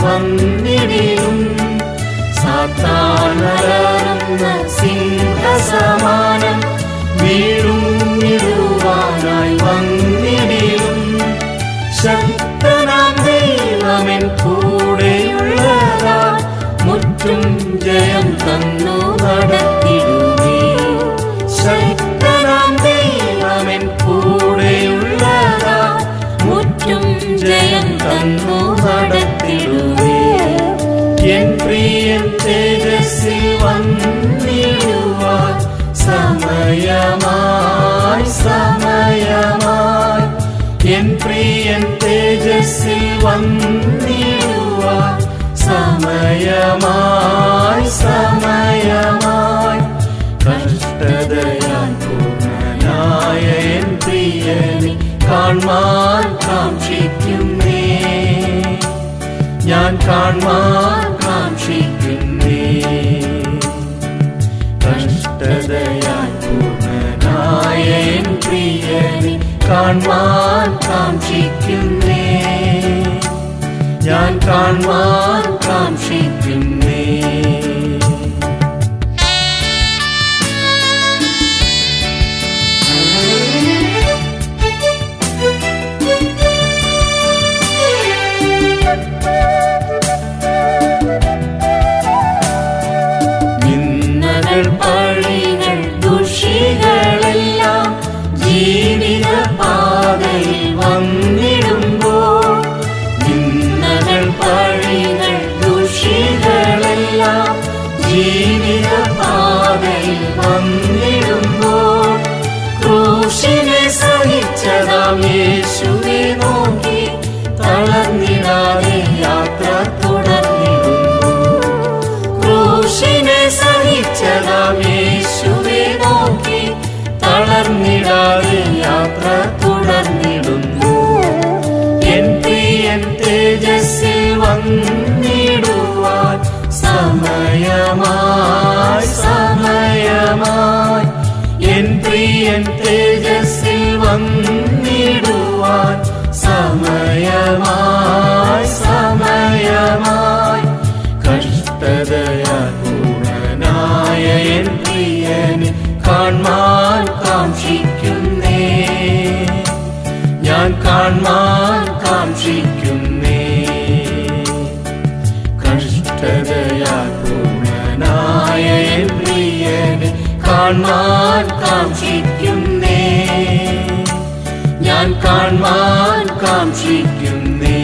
Speaker 2: വന്നിടിലും സാത്താനലറുന്ന സിംഹസമാനം വീഴുന്നിടുവാനായി വന്നിടിലും ശക്തനാം ദൈവമെൻ കൂടെയുള്ളതാ മുറ്റും ജയം തന്നു നടത്തിടുമേ ശക്തനാം ദൈവമെൻ കൂടെയുള്ളതാ മുറ്റും ജയം തന്നു നടത്തിടുമേ എൻ പ്രിയൻ തേജസ്സിൽ വന്നിടുവാൻ സമയമായി സമയമായി എൻ പ്രിയ
Speaker 1: പ്രിയൻ തേജസ്സിൽ വന്നിടുവാൻ സമയമായി സമയമായി. കഷ്ടതയാൽ പൂർണ്ണനായ എൻ പ്രിയനെ കാൺമാൻ കാക്ഷിക്കുന്നേ, ഞാൻ കാൺമാൻ കാക്ഷിക്കുന്നേ. കഷ്ടതയാൽ പൂർണ്ണനായ എൻ പ്രിയനെ കാൺമാൻ കാക്ഷിക്കുന്നേ, ഞാൻ കാൺമാൻ കാക്ഷിക്കുന്നേ. നിന്ദകൾ പഴികൾ ദുഷികളെല്ലാം ജീവിത പാതയിൽ വന്നിടുമ്പോൾ, നിന്ദകൾ പഴികൾ ദുഷികളെല്ലാം ജീവിത പാതയിൽ വന്നിടുമ്പോൾ, ക്രൂശിനെ സഹിച്ചതാം യേശുവെ നോക്കി തളർന്നിടാതെ യാത്ര തുടർന്നിടുന്നു. ക്രൂശിനെ സഹിച്ചതാം യേശുവെ നോക്കി തളർന്നിടാതെ യാത്ര തുടർന്നിടുന്നു. എൻ പ്രിയൻ തേജസ്സിൽ വന്നിടുവാൻ സമയമായി സമയമായി. എൻ പ്രിയൻ തേജസ്സിൽ വന്നിടുവാൻ സമയമായി സമയമായി. കഷ്ടതയാൽ പൂർണ്ണനായ എൻ പ്രിയനെ കാൺമാൻ കാക്ഷിക്കുന്നേ, ഞാൻ കാൺമാൻ കാക്ഷിക്കുന്നേ. കഷ്ടതയാൽ പൂർണ്ണനായ എൻ പ്രിയനെ കാൺമാൻ കാക്ഷിക്കുന്നേ, ഞാൻ കാൺമാൻ കാക്ഷിക്കുന്നേ.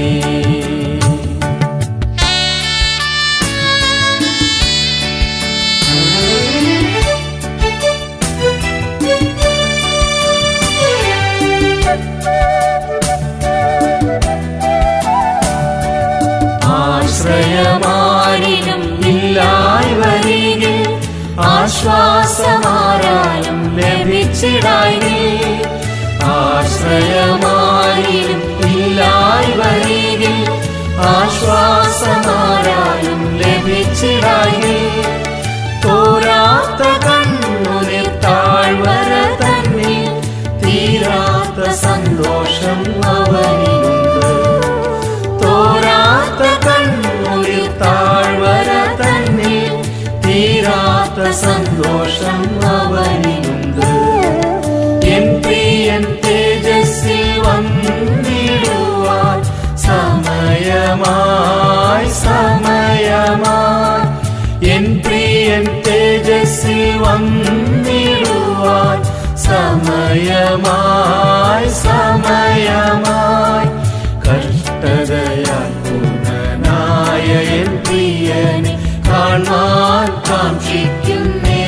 Speaker 1: ആശ്രയമാരിലും ഇല്ലായി വരികിൽ ആശ്വാസമാരാലും ലഭിച്ചിടായി. ആശ്രയമാരിലും ഇല്ലായി വരികിൽ ആശ്വാസമാരാലും ലഭിച്ചിടായി. തോരാത്ത കണ്ണുനീർ താഴ്വര തന്നെ തീരാത്ത സന്തോഷം അവനിലുണ്ട്. തോരാത്ത കണ്ണുനീർ താഴ്വര തന്നെ തീരാത്ത സന്തോഷം അവനിലുണ്ട്. എൻ പ്രിയൻ തേജസ്സിൽ വന്നിടുവാൻ സമയമായി സമയമായി. എൻ പ്രിയൻ തേജസ്സിൽ വന്നിടുവാൻ സമയമായി സമയമായി. കഷ്ടതയാൽ പൂർണ്ണനായ എൻ പ്രിയനെ കാൺമാൻ കാക്ഷിക്കുന്നേ,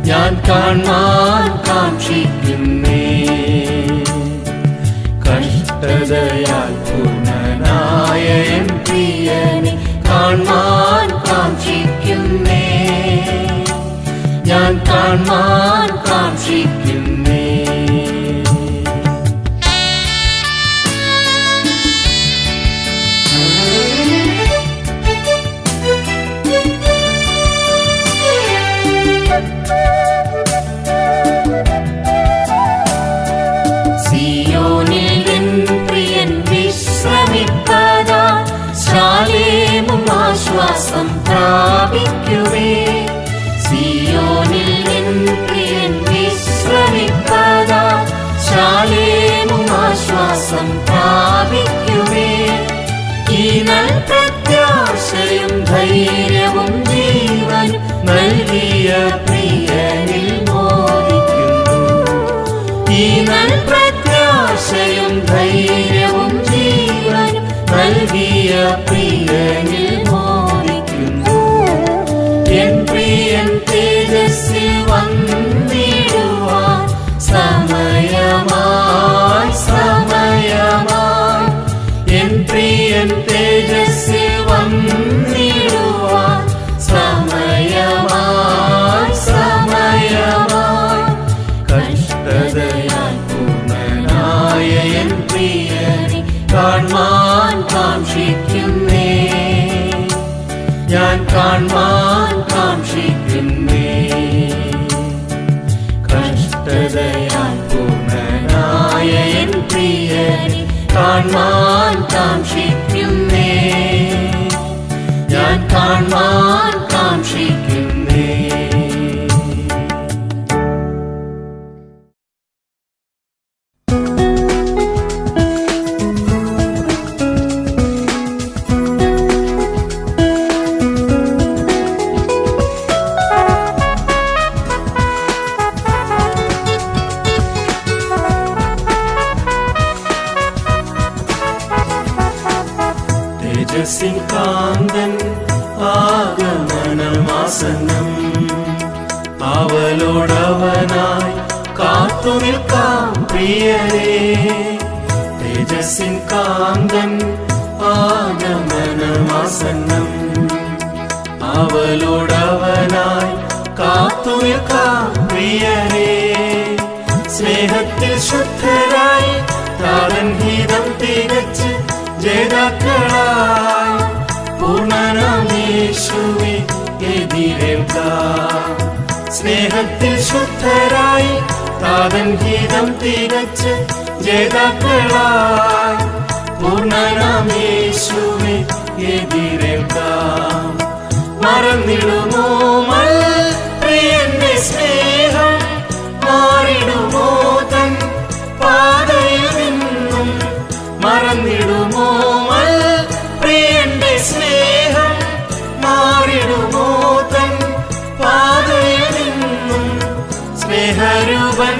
Speaker 1: ഞാൻ കാൺമാൻ കാക്ഷിക്കുന്നേ. കഷ്ടതയാൽ പൂർണ്ണനായ എൻ പ്രിയനെ കാൺമാൻ കാക്ഷിക്കുന്നേ, ഞാൻ കാൺമാൻ കാക്ഷിക്കുന്നേ. സിയോനിൽ എൻ പ്രിയൻ വിശ്രമിപ്പതാൽ ശാലേമും ആശ്വാസം പ്രാപിക്കുവേ. സിയോനിൽ എൻ പ്രിയൻ വിശ്രമിപ്പതാൽ ശാലേമും ആശ്വാസം പ്രാപിക്കുവേ. ഈ നൽ പ്രത്യാശയും ധൈര്യവും ജീവനും നൽകിയ പ്രിയനിൽ മോദിക്കുന്നു. ഈ നൽ പ്രത്യാശയും ധൈര്യവും ജീവനും നൽകിയ പ്രിയനിൽ മോദിക്കുന്നു. എൻ പ്രിയൻ തേജസ്സിൽ വന്നിടുവാൻ സമയമായി സമയം.
Speaker 2: കാൺമാൻ കാക്ഷിക്കുന്നേ, ഞാൻ കാൺമാൻ കാക്ഷിക്കുന്നേ. കഷ്ടതയാൽ പൂർണ്ണനായ എൻ പ്രിയനെ കാൺമാൻ കാക്ഷിക്കുന്നേ, ഞാൻ കാൺമാൻ കാക്ഷിക്കുന്നേ. തേജസ്സിൻ കാന്തൻ ആഗമനമാസന്നം, അവലോടവനായി കാത്തു നിൽക്കാം പ്രിയരേ. തേജസ്സിൻ കാന്തൻ ആഗമനമാസന്നം, അവലോടവനായി കാത്തു നിൽക്കാം പ്രിയരേ. സ്നേഹത്തിൽ ശുദ്ധരായി താതൻ ഹിതം തികച്ച് ജേതാക്കളായി പൂർണ്ണനാം യേശുവെ എതിരേൽക്കാം. സ്നേഹത്തിൽ ശുദ്ധരായി താതൻ ഹിതം തികച്ച് ജേതാക്കളായി പൂർണ്ണനാം യേശുവെ എതിരേൽക്കാം. മറന്നിടുമോ പ്രിയന്റെ സ്നേഹം, മാറിടുമോ തൻ പാതയിൽ നിന്നും. മറന്നിടുമോ പ്രിയന്റെ സ്നേഹം, മാറിടുമോ തൻ പാതയിൽ നിന്നും. സ്നേഹരൂപൻ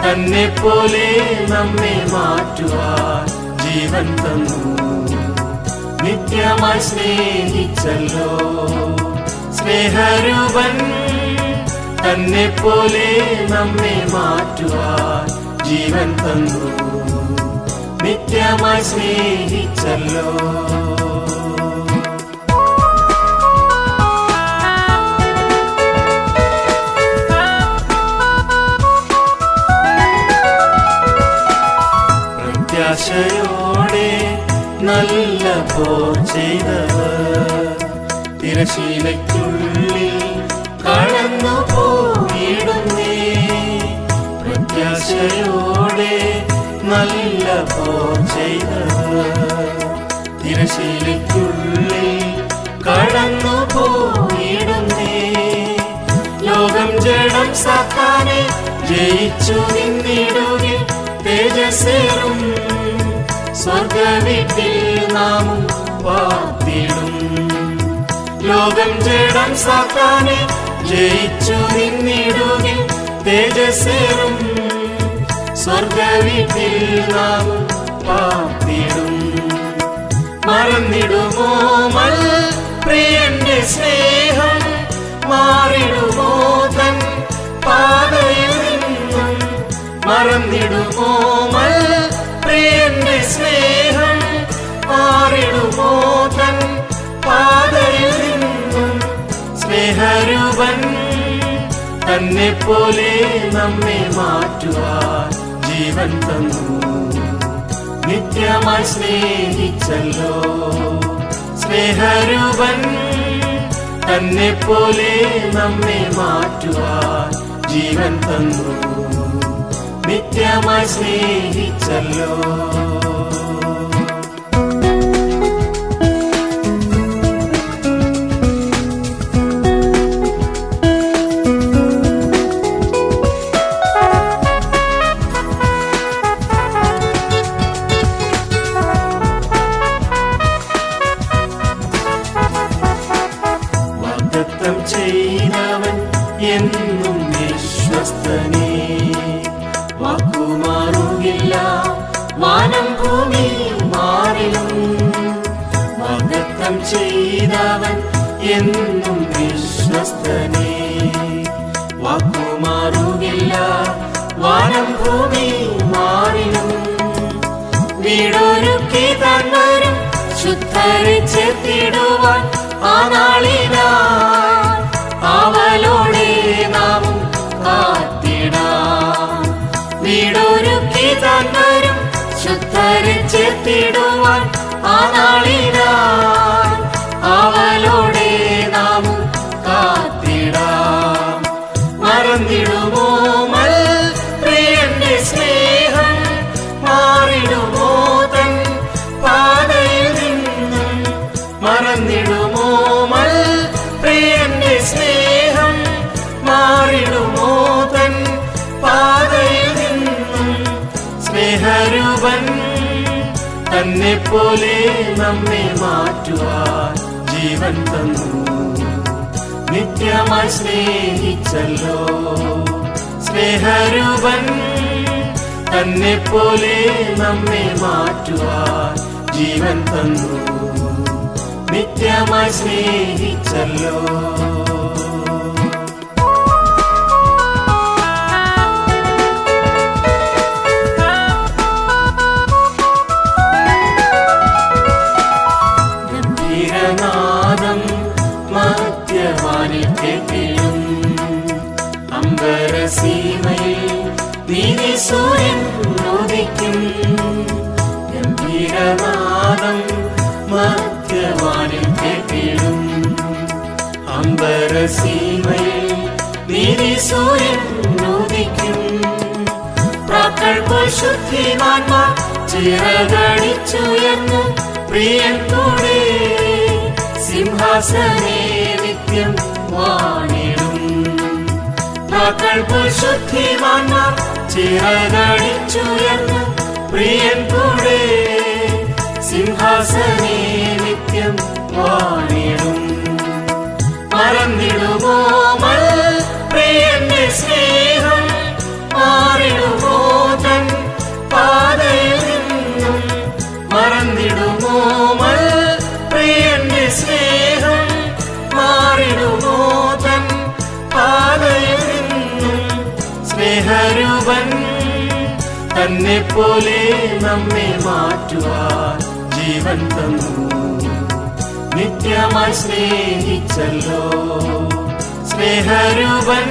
Speaker 2: തന്നെ പോലെ നമ്മെ മാറ്റുവാൻ ജീവൻ തന്നു, നിത്യമായി സ്നേഹിച്ചല്ലോ. സ്നേഹരൂപൻ തന്നെ പോലെ നമ്മെ മാറ്റുവാൻ ജീവൻ തന്നു, നിത്യമായി സ്നേഹിച്ചല്ലോ. പ്രത്യാശയോടെ നല്ല പോർ ചെയ്തവർ തിരശീലയ്ക്കുള്ളിൽ കടന്നു പോയിടുന്നേ. പ്രത്യാശയോടെ നല്ല പോർ ചെയ്തവർ തിരശീലയ്ക്കുള്ളിൽ കടന്നു പോയിടുന്നേ. ലോകം ജഡം സാത്താനെ ജയിച്ചു നിന്നിടുകിൽ തേജസ്സേറും സ്വർഗവീട്ടിൽ നാമും പാർത്തിടും. ലോകം ജഡം സാത്താനെ ജയിച്ചു നിന്നിടുകിൽ തേജസ്സേറും സ്വർഗവീട്ടിൽ നാമും പാർത്തിടും. മറന്നിടുമോ പ്രിയന്റെ സ്നേഹം, മാറിടുമോ തൻ പാതയിൽ നിന്നും. മറന്നിടുമോ പ്രിയന്റെ സ്നേഹം, മാറിടുമോ തൻ പാതയിൽ നിന്നും. സ്നേഹരൂപൻ തന്നെ പോലെ നമ്മെ മാറ്റുവാൻ ജീവൻ തന്നു, നിത്യമായി സ്നേഹിച്ചല്ലോ. സ്നേഹരൂപൻ തന്നെ പോലെ നമ്മെ മാറ്റുവാൻ ജീവൻ തന്നു, നിത്യമായി സ്നേഹിച്ചല്ലോ. വാഗ്ദത്തം ചെയ്തവൻ എന്നും വിശ്വസ്തനേ, വാക്കുമാറുകില്ല വാനം ഭൂമി മാറിലും. വാഗ്ദത്തം ചെയ്തവൻ എന്നും വിശ്വസ്തനേ, വാക്കുമാറുകില്ല വാനം ഭൂമി മാറിലും. വീടൊരുക്കി താൻ വരും ശുദ്ധരെ ചേർത്തിടുവാൻ ആ നാളിനായി അവലോടെ നാമും കാത്തിടാം. വീടൊരുക്കി താൻ വരും ശുദ്ധരെ ചേർത്തിടുവാൻ ആ നാളിനായി അവലോടെ നാമും കാത്തിടാം. മറന്നിടുമോ പ്രിയന്റെ സ്നേഹം, മാറിടുമോ തൻ പാതയിൽ നിന്നും? മറന്നിടുമോ പ്രിയന്റെ സ്നേഹം, മാറിടുമോ തൻ പാതയിൽ നിന്നും? സ്നേഹരൂപൻ തന്നെ പോലെ നമ്മെ മാറ്റുവാൻ ജീവൻ തന്നു, നിത്യമായി സ്നേഹിച്ചല്ലോ. സ്നേഹരൂപൻ തന്നെ പോലെ നമ്മെ മാറ്റുവാൻ ജീവൻ തന്നു, നിത്യമായി സ്നേഹിച്ചല്ലോ. ഗംഭീരനാദം മധ്യവാനിൽ കേട്ടിടും, അംബരസീമയിൽ നീതി സൂര്യൻ ഉദിക്കും. ഗംഭീരനാദം മധ്യവാനിൽ കേട്ടിടും, അംബരസീമയിൽ നീതി സൂര്യൻ ഉദിക്കും. പ്രാക്കൾ പോൽ ശുദ്ധിമാന്മാർ ചിറകടിച്ചുയർന്നു പ്രിയൻ കൂടെ സിംഹാസനേ നിത്യം വാണിടും. പ്രാക്കൾ പോൽ ശുദ്ധിമാന്മാർ ചിറകടിച്ചുയർന്നു പ്രിയൻ കൂടെ സിംഹാസനേ നിത്യം വാണിടും. മറന്നിടുമോ പ്രിയന്റെ സ്നേഹം, മാറിടുമോ തൻ പാതയിൽ നിന്നും? മറന്നിടുമോ പ്രിയന്റെ സ്നേഹം, മാറിടുമോ തൻ പാതയിൽ നിന്നും? സ്നേഹരൂപൻ തന്നെ പോലെ നമ്മെ മാറ്റുവാൻ ജീവൻ തന്നു, നിത്യമായി സ്നേഹിച്ചല്ലോ. സ്നേഹരൂപൻ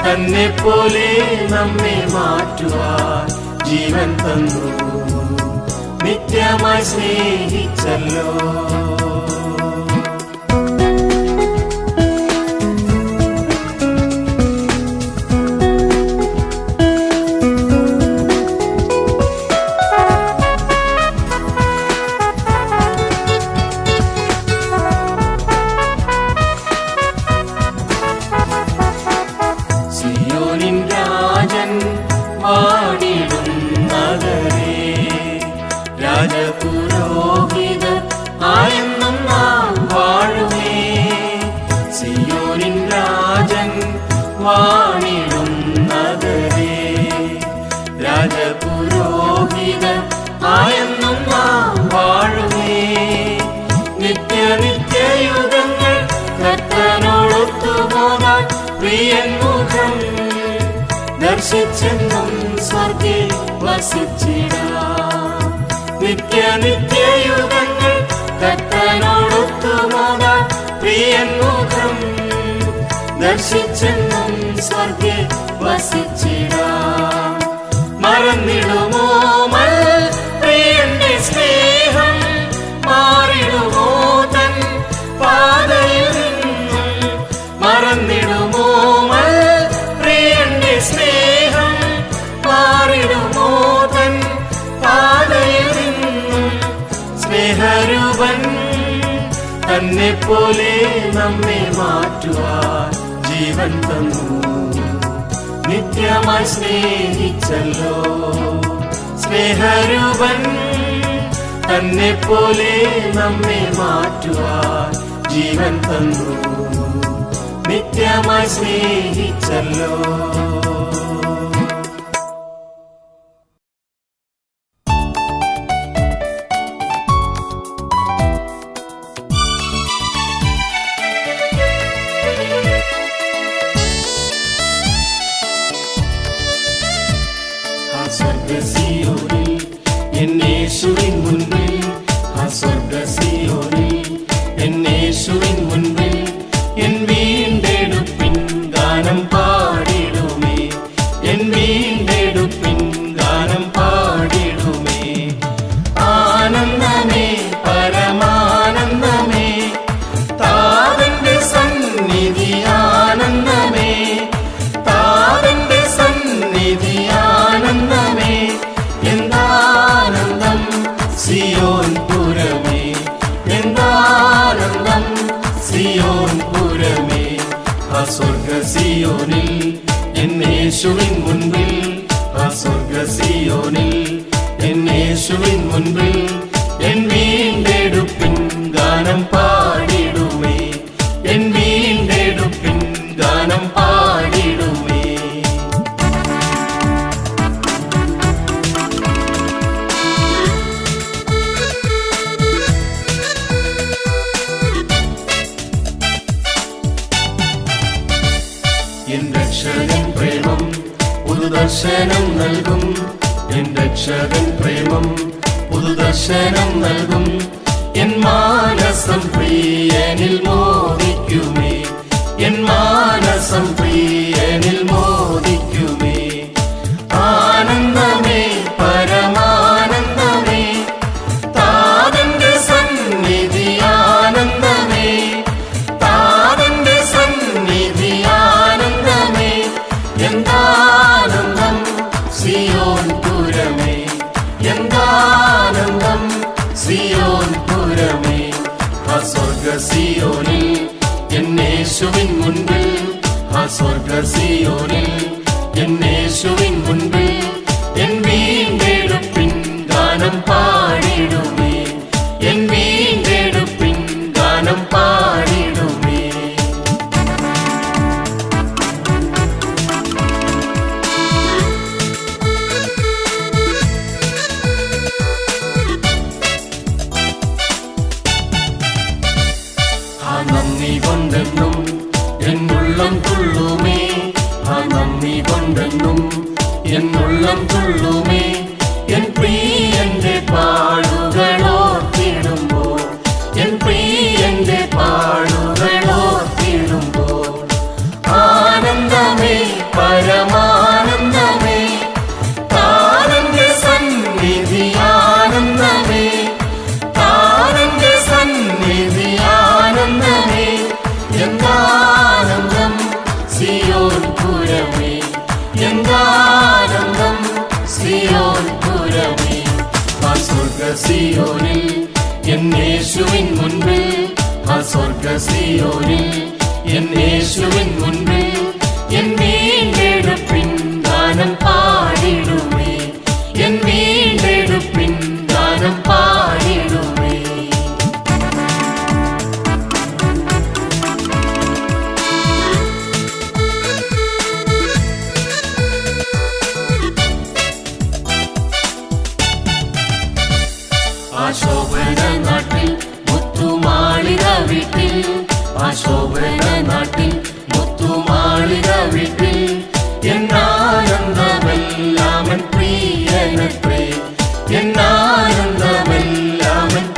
Speaker 2: തന്നെ പോലെ നമ്മെ മാറ്റുവാൻ ജീവൻ തന്നു, നിത്യമായി സ്നേഹിച്ചല്ലോ. സിയോനിൻ രാജൻ വാണിടും നഗരേ, രാജപുരോഹിതർ ആയെന്നും നാം വാഴുമേ. സിയോനിൻ രാജൻ വാണിടും നഗരേ, രാജപുരോഹിതർ ആയെന്നും നാം വാഴുമേ. നിത്യനിത്യയുഗങ്ങൾ കർത്തനോടൊത്തുപോകാൻ പ്രിയൻ മുഖം ദർശിച്ചെന്നും സ്വർഗ്ഗേ വസിച്ചിടാം. നിത്യനിത്യയുഗങ്ങൾ കർത്തനോടൊത്തുപോകാൻ പ്രിയൻ മുഖം ദർശിച്ചെന്നും സ്വർഗ്ഗേ വസിച്ചിടാം. മറന്നിടുമോ പ്രിയന്റെ സ്നേഹം, മാറിടുമോ തൻ പാതയിൽ നിന്നും? മറന്നിടുമോ പ്രിയന്റെ സ്നേഹം, മാറിടുമോ തൻ പാതയിൽ നിന്നും? സ്നേഹരൂപൻ തന്നെ പോലെ നമ്മെ മാറ്റുവാൻ ജീവൻ തന്നു, നിത്യമായി സ്നേഹിച്ചല്ലോ. സ്നേഹരൂപൻ തന്നെ പോലെ നമ്മെ മാറ്റുവാൻ ജീവൻ തന്നു, നിത്യമായി സ്നേഹിച്ചല്ലോ. സ്വർഗ്ഗസിയോനിൽ എന്നേശുവിൻ മുൻപിൽ, ആ സ്വർഗ്ഗസിയോനിൽ എന്നേശുവിൻ മുൻപിൽ എൻ വീണ്ടെടുപ്പിൻ ഗാനം പാടിടുമേ. യേശുവിൻ മുൻപിൽ ആ സ്വർഗ സിയോനിൽ എൻ യേശുവിൻ മുൻപിൽ എൻ വീണ്ടെടുപ്പിൻ ഗാനം പാടിടുമേ എൻ വീണ്ടെടുപ്പിൻ ഗാനം പാടിടുമേ എൻ രക്ഷകൻ പ്രേമം പുതുദർശനം നൽകും എൻ രക്ഷകൻ പ്രേമം പുതുദർശനം നൽകും എൻ മാനസം പ്രിയനിൽ മോദിക്കുമേ എൻ മാനസം പ്രിയനിൽ മോദിക്കുമേ ആനന്ദമേ പരമാനന്ദമേ താതന്റെ സന്നിധി ആനന്ദമേ താതന്റെ സന്നിധി ആനന്ദമേ എന്താനന്ദം സിയോൻ പുരമേ എന്താനന്ദം സിയോൻ പുരമേ ആ സ്വർഗ സിയോനിൽ എൻ യേശുവിൻ മുൻപിൽ ആ സ്വർഗ സിയോനിൽ എൻ യേശുവിൻ മുൻപിൽ എൻ വീണ്ടെടുപ്പിൻ ഗാനം പാടിടുമേ എൻ വീണ്ടെടുപ്പിൻ ഗാനം പാടിടുമേ ആ നന്ദി കൊണ്ടെന്നും എന്നുള്ളം തുള്ളുമേ ആ നന്ദി കൊണ്ടെന്നും എന്നുള്ളം തുള്ളുമേ എൻ പ്രിയന്റെ പാടുകളോർത്തിടുമ്പോൾ എൻ പ്രിയന്റെ പാടുകളോർത്തിടുമ്പോൾ ആനന്ദമേ പരമാനന്ദമേ താരന്റെ സന്നിധി ആനന്ദമേ താരന്റെ സന്നിധി ആനന്ദമേ എന്താനന്ദം സിയോൻ പുരമേ എന്താനന്ദം സിയോൻ പുരമേ ആ സ്വർഗ സിയോനിൽ എൻ യേശുവിൻ മുൻപിൽ ആ സ്വർഗ സിയോനിൽ എൻ യേശുവിൻ മുൻപിൽ എൻ വീണ്ടെടുപ്പിൻ ഗാനം പാടിടുമേ എൻ വീണ്ടെടുപ്പിൻ ഗാനം പാടിടുമേ ആശോഭന നാട്ടിൽ മുത്തുമാളിക വീട്ടിൽ ആശോഭന നാട്ടിൽ മുത്തുമാളിക വീട്ടിൽ എന്നാനന്ദമെല്ലാമൻ പ്രിയനത്രേ എന്നാനന്ദമെല്ലാമൻ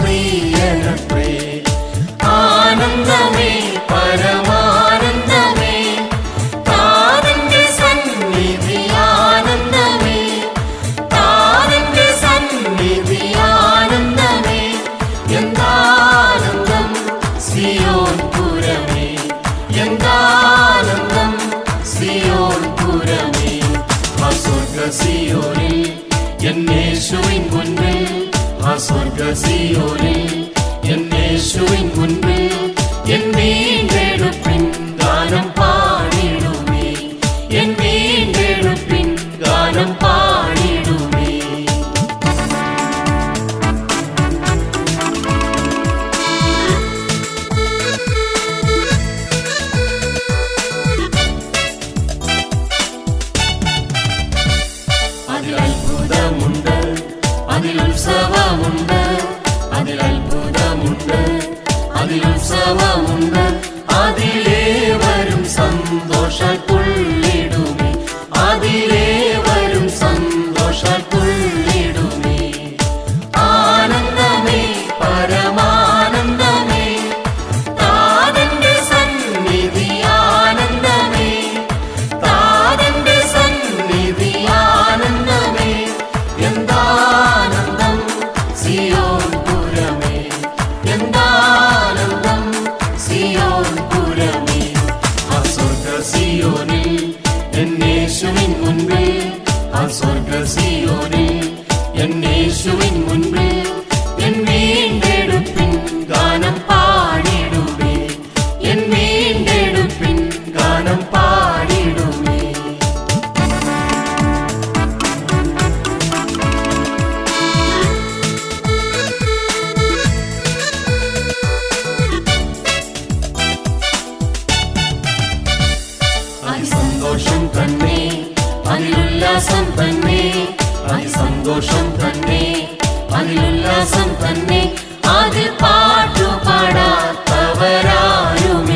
Speaker 2: പ്രിയനത്രേ ആനന്ദമേ പരമാനന്ദമേ താരന്റെ സന്നിധി ആനന്ദമേ താരന്റെ സന്നിധി ആനന്ദമേ എന്താനന്ദം സിയോൻ പുരമേ എന്താനന്ദം സിയോൻ പുരമേ ആ സ്വർഗ സിയോനിൽ എൻ യേശുവിൻ മുൻപിൽ ആ സ്വർഗ സിയോനിൽ എൻ യേശുവിൻ മുൻപിൽ എൻ വീണ്ടെടുപ്പിൻ ഗാനം പാടിടുമേ എൻ വീണ്ടെടുപ്പിൻ ഗാനം പാടിടുമേ അതിൽ അത്ഭുതമുണ്ട് അതിൽ ഉത്സവമുണ്ട് അതിൽ അത്ഭുതമുണ്ട് അതിൽ ഉത്സവമുണ്ട് അതിലേവരും സന്തോഷത്തുള്ളിടുമേ അതിലേവരും സന്തോഷത്തുള്ളിടുമേ ആനന്ദമേ പരമാനന്ദമേ താതന്റെ സന്നിധി ആനന്ദമേ താതന്റെ സന്നിധി ആനന്ദമേ എന്താനന്ദം സിയോൻ പുരമേ എന്താനന്ദം സിയോൻ പുരമേ ആ സ്വർഗ സിയോനിൽ എൻ യേശുവിൻ മുൻപിൽ ആ സ്വർഗ സിയോനിൽ എൻ യേശുവിൻ മുൻപിൽ എൻ വീണ്ടെടുപ്പിൻ ഗാനം പാടിടുമേ എൻ വീണ്ടെടുപ്പിൻ ഗാനം പാടിടുമേ
Speaker 1: സിയോനെ അതിലുല്ലാസം തന്നെ അതിൽ പാട്ടുപാടാത്തവരാരുമി